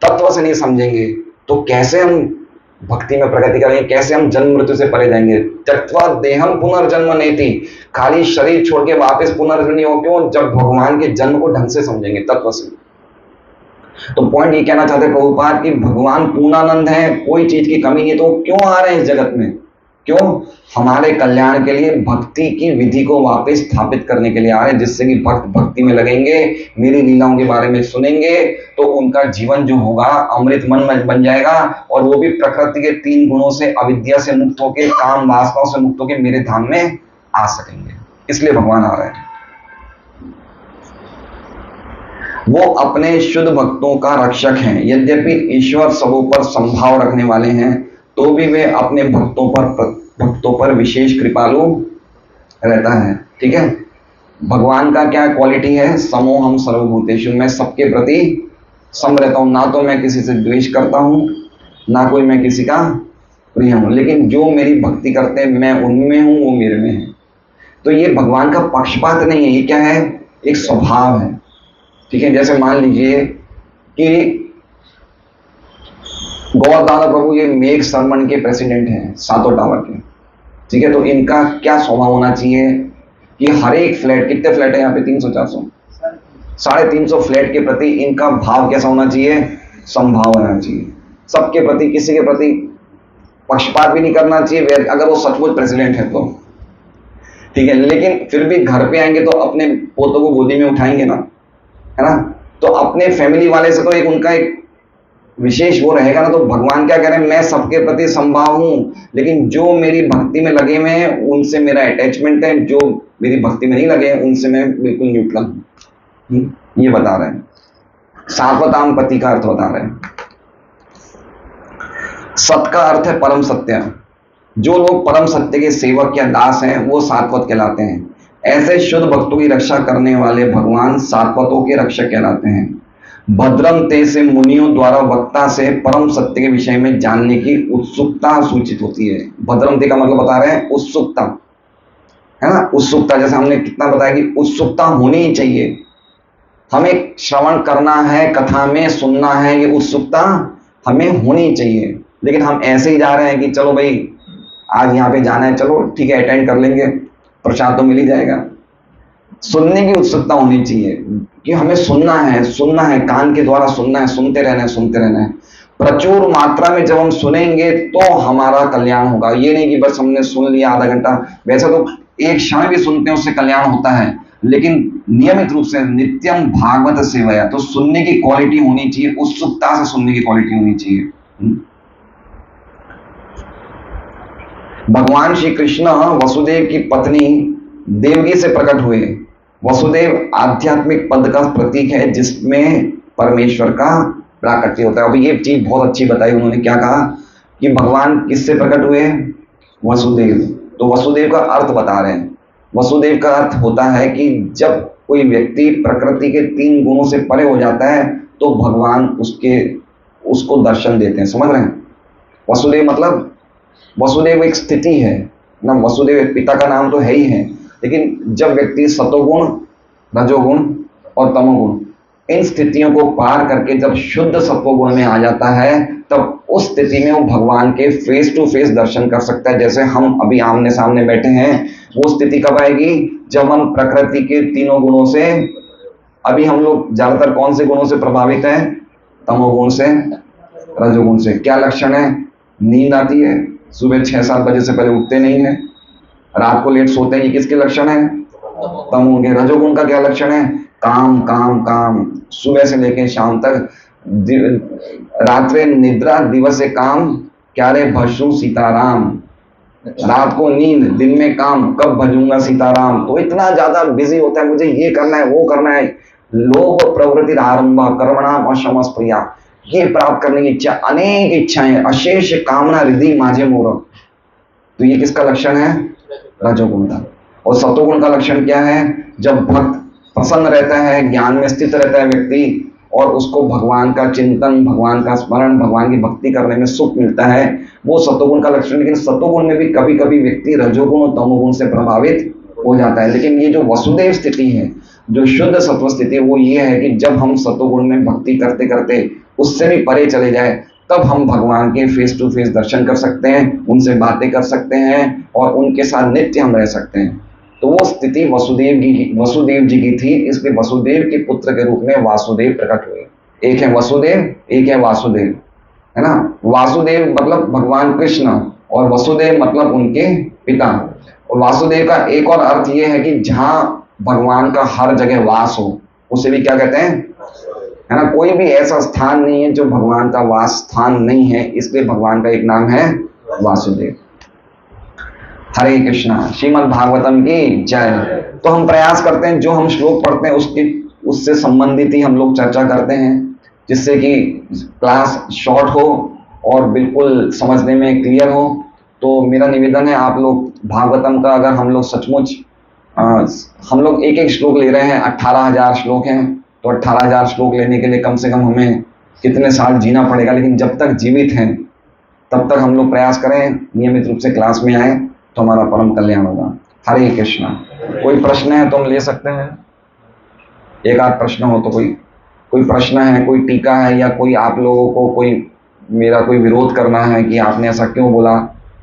तत्व से नहीं समझेंगे तो कैसे हम भक्ति में प्रगति करेंगे? कैसे हम जन्म मृत्यु से परे जाएंगे? त्यक्त्वा देहम पुनर्जन्म नेति, खाली शरीर छोड़ के वापस पुनर्जन्म नहीं हो। क्यों? जब भगवान के जन्म को ढंग से समझेंगे, तत्व से। तो पॉइंट ये कहना चाहते हैं प्रभुपाद कि भगवान पूर्णानंद है, कोई चीज की कमी नहीं, तो क्यों आ रहे हैं इस जगत में? क्यों? हमारे कल्याण के लिए, भक्ति की विधि को वापस स्थापित करने के लिए आ रहे हैं, जिससे कि भक्त भक्ति में लगेंगे, मेरी लीलाओं के बारे में सुनेंगे, तो उनका जीवन जो होगा अमृत मन बन जाएगा, और वो भी प्रकृति के 3 गुणों से, अविद्या से मुक्त होकर, काम वासनाओं से मुक्त होकर मेरे धाम में आ सकेंगे। इसलिए भगवान आ रहे हैं। वो अपने शुद्ध भक्तों का रक्षक हैं। यद्यपि ईश्वर सबों पर संभाव रखने वाले हैं, तो भी वे अपने भक्तों पर विशेष कृपालु रहता है। ठीक है, भगवान का क्या क्वालिटी है? समोहम सर्वभूतेषु, मैं सबके प्रति सम रहता हूं। ना तो मैं किसी से द्वेष करता हूं, ना कोई मैं किसी का प्रिय हूं, लेकिन जो मेरी भक्ति करते हैं मैं उनमें हूं, वो मेरे में है। तो ये भगवान का पक्षपात नहीं है, ये क्या है? एक स्वभाव है। ठीक है, जैसे मान लीजिए कि गौरदादा प्रभु ये मेघ सरमन के प्रेसिडेंट हैं, 7 टावर के। ठीक है, तो इनका क्या स्वभाव होना चाहिए कि हर एक फ्लैट, कितने फ्लैट है यहाँ पे? 300-400, 350 फ्लैट के प्रति इनका भाव कैसा होना चाहिए? संभाव होना चाहिए। सबके प्रति, किसी के प्रति पक्षपात भी नहीं करना चाहिए, अगर वो सचमुच प्रेसिडेंट है तो। ठीक है, लेकिन फिर भी घर पे आएंगे तो अपने पोतों को गोदी में उठाएंगे ना, है ना? तो अपने फैमिली वाले से तो एक उनका एक विशेष वो रहेगा ना। तो भगवान क्या कह रहे हैं? मैं सबके प्रति संभाव हूं, लेकिन जो मेरी भक्ति में लगे हुए हैं उनसे मेरा अटैचमेंट है, जो मेरी भक्ति में नहीं लगे हैं उनसे मैं बिल्कुल न्यूट्रल हूं। ये बता रहे हैं, सात्वताम पति का अर्थ बता रहे हैं। सत का अर्थ है परम सत्य। जो लोग परम सत्य के सेवक या दास हैं वो सात्वत कहलाते हैं। ऐसे शुद्ध भक्तों की रक्षा करने वाले भगवान सात्वतों के रक्षक कहलाते हैं। भद्रम ते से मुनियों द्वारा वक्ता से परम सत्य के विषय में जानने की उत्सुकता सूचित होती है। भद्रम ते का मतलब बता रहे हैं उत्सुकता, है ना? उत्सुकता, जैसे हमने कितना बताया कि उत्सुकता होनी ही चाहिए। हमें श्रवण करना है, कथा में सुनना है, ये उत्सुकता हमें होनी चाहिए। लेकिन हम ऐसे ही जा रहे हैं कि चलो भाई आज यहाँ पे जाना है, चलो ठीक है अटेंड कर लेंगे, प्रसाद तो मिल ही जाएगा। सुनने की उत्सुकता होनी चाहिए कि हमें सुनना है, कान के द्वारा सुनना है, सुनते रहना है। प्रचुर मात्रा में जब हम सुनेंगे तो हमारा कल्याण होगा। ये नहीं कि बस हमने सुन लिया आधा घंटा, वैसे तो एक क्षण भी सुनते हैं उससे कल्याण होता है, लेकिन नियमित रूप से नित्यम भागवत सेवया, तो सुनने की क्वालिटी होनी चाहिए, उत्सुकता से सुनने की क्वालिटी होनी चाहिए। भगवान श्री कृष्ण वसुदेव की पत्नी देवकी से प्रकट हुए। वसुदेव आध्यात्मिक पद का प्रतीक है जिसमें परमेश्वर का प्राकट्य होता है। अब ये चीज बहुत अच्छी बताई उन्होंने, क्या कहा कि भगवान किससे प्रकट हुए? वसुदेव। तो वसुदेव का अर्थ बता रहे हैं। वसुदेव का अर्थ होता है कि जब कोई व्यक्ति प्रकृति के 3 गुणों से परे हो जाता है तो भगवान उसको दर्शन देते हैं। समझ रहे हैं? वसुदेव मतलब वसुदेव एक स्थिति है ना, वसुदेव एक पिता का नाम तो है ही है, लेकिन जब व्यक्ति सतोगुण, रजोगुण और तमोगुण इन स्थितियों को पार करके जब शुद्ध सत्वगुण में आ जाता है, तब उस स्थिति में वो भगवान के फेस टू फेस दर्शन कर सकता है। जैसे हम अभी आमने सामने बैठे हैं, वो स्थिति कब आएगी? जब हम प्रकृति के तीनों गुणों से, अभी हम लोग ज्यादातर कौन से गुणों से प्रभावित हैं? तमोगुण से, रजोगुण से। क्या लक्षण है? नींद आती है, सुबह 6-7 बजे से पहले उठते नहीं है, रात को लेट सोते हैं, ये किसके लक्षण है? तमोगुण के। रजोगुण का क्या लक्षण है? काम काम काम, सुबह से लेकर शाम तक, रात्रि निद्रा दिवसे काम, क्या रे भजू सीताराम। रात को नींद, दिन में काम, कब भजूंगा सीताराम। तो इतना ज्यादा बिजी होता है, मुझे ये करना है, वो करना है। लोभ प्रवृत्ति आरंभ कर्मणाम अशमस प्रिया, ये प्राप्त करने की इच्छा, अनेक इच्छाएं, अशेष कामना हृदय माझे मोर। तो ये किसका लक्षण है? रजोगुण का। और सतोगुण का लक्षण क्या है? जब भक्त प्रसन्न रहता है, ज्ञान में स्थित रहता है व्यक्ति, और उसको भगवान का चिंतन, भगवान का स्मरण, भगवान की भक्ति करने में सुख मिलता है, वो सतोगुण का लक्षण। लेकिन सतोगुण में भी कभी कभी व्यक्ति रजोगुण और तमोगुण से प्रभावित हो जाता है। लेकिन ये जो वसुदेव स्थिति है, जो शुद्ध सत्व स्थिति है, वो ये है कि जब हम सतोगुण में भक्ति करते करते उससे भी परे चले जाए, तब हम भगवान के फेस टू फेस दर्शन कर सकते हैं, उनसे बातें कर सकते हैं, और उनके साथ नित्य हम रह सकते हैं। तो वो स्थिति वसुदेव जी की थी, इसलिए वसुदेव के पुत्र के रूप में वासुदेव प्रकट हुए। एक है वसुदेव, एक है वासुदेव, है ना। वासुदेव मतलब भगवान कृष्ण, और वसुदेव मतलब उनके पिता। और वासुदेव का एक और अर्थ ये है कि जहां भगवान का हर जगह वास हो, उसे भी क्या कहते हैं? है ना। कोई भी ऐसा स्थान नहीं है जो भगवान का वास स्थान नहीं है, इसलिए भगवान का एक नाम है वासुदेव। हरे कृष्णा। श्रीमद् भागवतम की जय। तो हम प्रयास करते हैं, जो हम श्लोक पढ़ते हैं उससे संबंधित ही हम लोग चर्चा करते हैं, जिससे कि क्लास शॉर्ट हो और बिल्कुल समझने में क्लियर हो। तो मेरा निवेदन है, आप लोग भागवतम का अगर हम लोग सचमुच हम लोग एक एक श्लोक ले रहे हैं, 18,000 श्लोक हैं, तो 18,000 श्लोक लेने के लिए कम से कम हमें कितने साल जीना पड़ेगा। लेकिन जब तक जीवित हैं तब तक हम लोग प्रयास करें, नियमित रूप से क्लास में आए, तो हमारा परम कल्याण होगा। हरे कृष्णा। कोई प्रश्न है तो हम ले सकते हैं, एक आध प्रश्न हो तो। कोई प्रश्न है, कोई टीका है, या कोई आप लोगों को कोई मेरा कोई विरोध करना है कि आपने ऐसा क्यों बोला,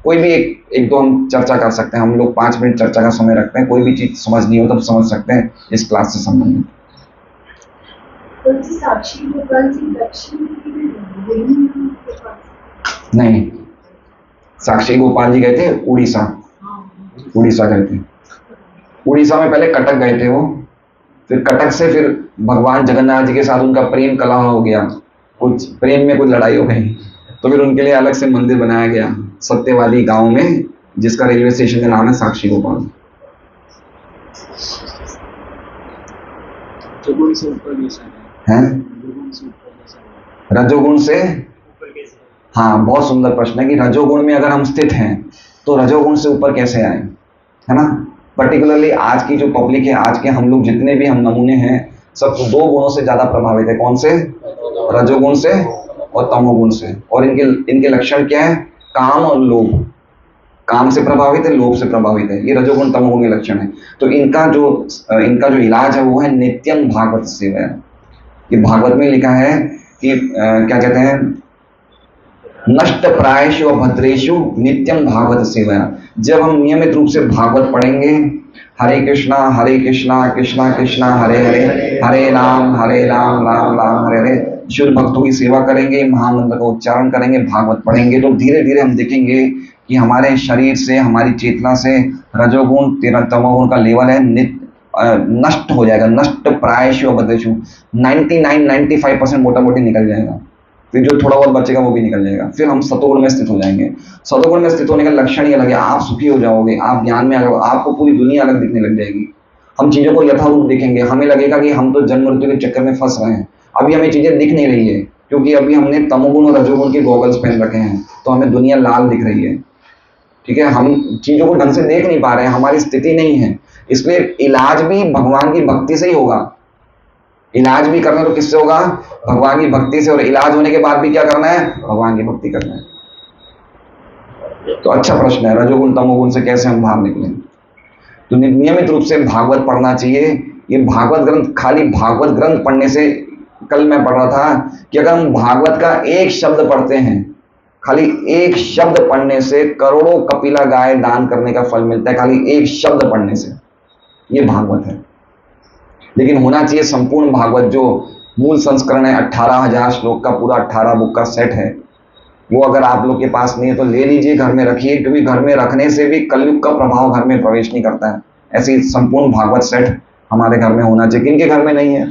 कोई भी एक दो हम चर्चा कर सकते हैं। हम लोग 5 मिनट चर्चा का समय रखते हैं, कोई भी चीज समझ नहीं हो तब समझ सकते हैं इस क्लास से संबंधित। साक्षी गोपाल जी दक्षिण नहीं, साक्षी गोपाल जी गए थे उड़ीसा, उड़ीसा गए थे। उड़ीसा में पहले कटक गए थे वो, फिर कटक से फिर भगवान जगन्नाथ जी के साथ उनका प्रेम कलह हो गया, कुछ प्रेम में कुछ लड़ाई हो गई, तो फिर उनके लिए अलग से मंदिर बनाया गया सत्यवादी गांव में, जिसका रेलवे स्टेशन का नाम है साक्षी गोपाल। है रजोगुण से, हाँ बहुत सुंदर प्रश्न है कि रजोगुण में अगर हम स्थित हैं तो रजोगुण से ऊपर कैसे आए, है ना। पर्टिकुलरली आज की जो पब्लिक है, आज के हम लोग जितने भी हम नमूने हैं, सब 2 गुणों से ज्यादा प्रभावित है। कौन से? रजोगुण से और तमोगुण से। और इनके लक्षण क्या है? काम और लोभ। काम से प्रभावित है, लोभ से प्रभावित है, ये रजोगुण तमोगुण के लक्षण है। तो इनका जो इलाज है वो है नित्यम भागवत सेवा। ये भागवत में लिखा है कि क्या कहते हैं, नष्ट प्रायेषु भद्रेषु नित्यम भागवत सेवा। जब हम नियमित रूप से भागवत पढ़ेंगे, हरे कृष्णा कृष्णा कृष्णा हरे हरे, हरे राम राम राम हरे हरे, शुद्ध भक्तों की सेवा करेंगे, महामंत्र का उच्चारण करेंगे, भागवत पढ़ेंगे, तो धीरे धीरे हम देखेंगे कि हमारे शरीर से, हमारी चेतना से रजोगुण तमोगुण का लेवल है नष्ट हो जाएगा। नष्ट प्रायेषु भद्रेषु 99-95% मोटा मोटी निकल जाएगा। फिर जो थोड़ा बहुत बचेगा वो भी निकल जाएगा। फिर हम सतोगुण में स्थित हो जाएंगे। सतोगुण में स्थित होने का लक्षण ही अलग है, आप सुखी हो जाओगे, आप ज्ञान में आ जाओगे, आपको पूरी दुनिया अलग दिखने लग जाएगी। हम चीजों को यथारूप देखेंगे, हमें लगेगा कि हम तो जन्म मृत्यु के चक्कर में फंस रहे हैं। अभी हमें चीजें दिख नहीं रही है, क्योंकि अभी हमने तमोगुण और रजोगुण के गॉगल्स पहन रखे हैं, तो हमें दुनिया लाल दिख रही है। ठीक है, हम चीजों को ढंग से देख नहीं पा रहे हैं, हमारी स्थिति नहीं है। इसलिए इलाज भी भगवान की भक्ति से ही होगा। इलाज भी करना तो किससे होगा? भगवान की भक्ति से। और इलाज होने के बाद भी क्या करना है? भगवान की भक्ति करना है। तो अच्छा प्रश्न है, रजोगुण तमोगुण से कैसे हम बाहर निकलें। तो नियमित रूप से भागवत पढ़ना चाहिए। ये भागवत ग्रंथ, खाली भागवत ग्रंथ पढ़ने से कल मैं पढ़ रहा था कि अगर हम भागवत का एक शब्द पढ़ते हैं, खाली एक शब्द पढ़ने से करोड़ों कपिला गाय दान करने का फल मिलता है, खाली एक शब्द पढ़ने से। ये भागवत है। लेकिन होना चाहिए संपूर्ण भागवत, जो मूल संस्करण है 18,000 श्लोक का, पूरा 18 बुक का सेट है। वो अगर आप लोग के पास नहीं है तो ले लीजिए, घर में रखिए, क्योंकि घर में रखने से भी कलयुग का प्रभाव घर में प्रवेश नहीं करता है। ऐसी संपूर्ण भागवत सेट हमारे घर में होना चाहिए। किनके घर में नहीं है?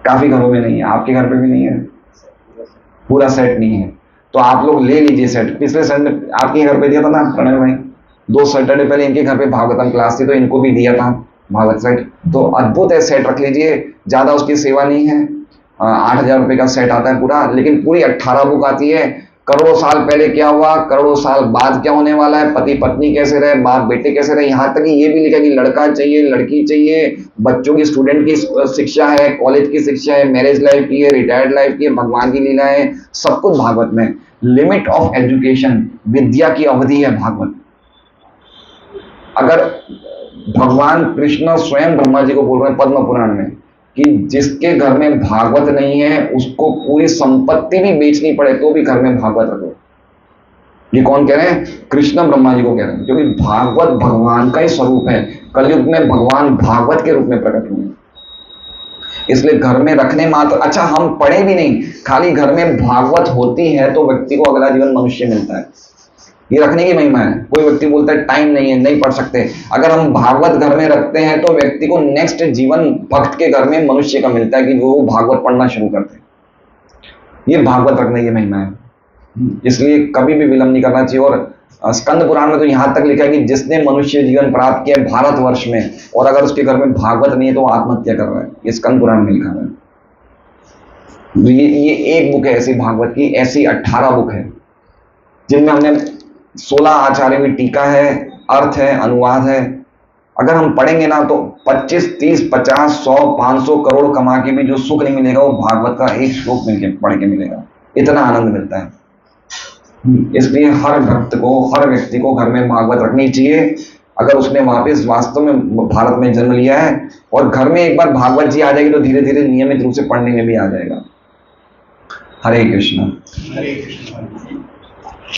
काफी घरों में नहीं है, आपके घर पे भी नहीं है, पूरा सेट नहीं है, तो आप लोग ले लीजिए सेट। पिछले संडे आपके घर पे दिया था ना प्रणय भाई, 2 सैटरडे पहले इनके घर पे भागवतम क्लास थी तो इनको भी दिया था भागवत सेट। तो अद्भुत है, सेट रख लीजिए, ज्यादा उसकी सेवा नहीं है। 8,000 रुपए का सेट आता है पूरा, लेकिन पूरी 18 बुक आती है। करोड़ों साल पहले क्या हुआ, करोड़ों साल बाद क्या होने वाला है, पति पत्नी कैसे रहे, बाप बेटे कैसे रहे, यहाँ तक कि ये भी लिखा कि लड़का चाहिए, लड़की चाहिए, बच्चों की, स्टूडेंट की शिक्षा है, कॉलेज की शिक्षा है, मैरिज लाइफ की है, रिटायर्ड लाइफ की है, भगवान की लीला है, सब कुछ भागवत में। लिमिट ऑफ एजुकेशन, विद्या की अवधि है भागवत। अगर भगवान कृष्ण स्वयं ब्रह्मा जी को बोल रहे हैं पद्म पुराण में कि जिसके घर में भागवत नहीं है उसको पूरी संपत्ति भी बेचनी पड़े तो भी घर में भागवत रखो। ये कौन कह रहे हैं? कृष्ण ब्रह्मा जी को कह रहे हैं, क्योंकि भागवत भगवान का ही स्वरूप है। कलयुग में भगवान भागवत के रूप में प्रकट हुए, इसलिए घर में रखने मात्र। अच्छा, हम पढ़े भी नहीं, खाली घर में भागवत होती है तो व्यक्ति को अगला जीवन मनुष्य मिलता है। ये रखने की महिमा है। कोई व्यक्ति बोलता है टाइम नहीं है, नहीं पढ़ सकते, अगर हम भागवत घर में रखते हैं तो व्यक्ति को नेक्स्ट जीवन भक्त के घर में मनुष्य का मिलता है कि वो भागवत पढ़ना शुरू करते हैं। ये भागवत रखने की महिमा है, इसलिए कभी भी विलंब नहीं करना चाहिए। और स्कंद पुराण में तो यहां तक लिखा है कि जिसने मनुष्य जीवन प्राप्त किया भारतवर्ष में और अगर उसके घर में भागवत नहीं है तो वो आत्महत्या कर रहा है। ये स्कंद पुराण में लिखा है। ये एक बुक है ऐसी भागवत की, ऐसी 18 बुक है जिनमें हमने 16 आचार्यों की टीका है, अर्थ है, अनुवाद है। अगर हम पढ़ेंगे ना तो 25, 30, 50, 100, 500 करोड़ कमा के भी जो सुख नहीं मिलेगा वो भागवत का एक श्लोक मिलके पढ़ के मिलेगा। इतना आनंद मिलता है। इसलिए हर भक्त को, हर व्यक्ति को घर में भागवत रखनी चाहिए अगर उसने वापस वास्तव में भारत में जन्म लिया है। और घर में एक बार भागवत जी आ जाएगी तो धीरे धीरे नियमित रूप से पढ़ने में भी आ जाएगा। हरे कृष्ण। हरे कृष्ण।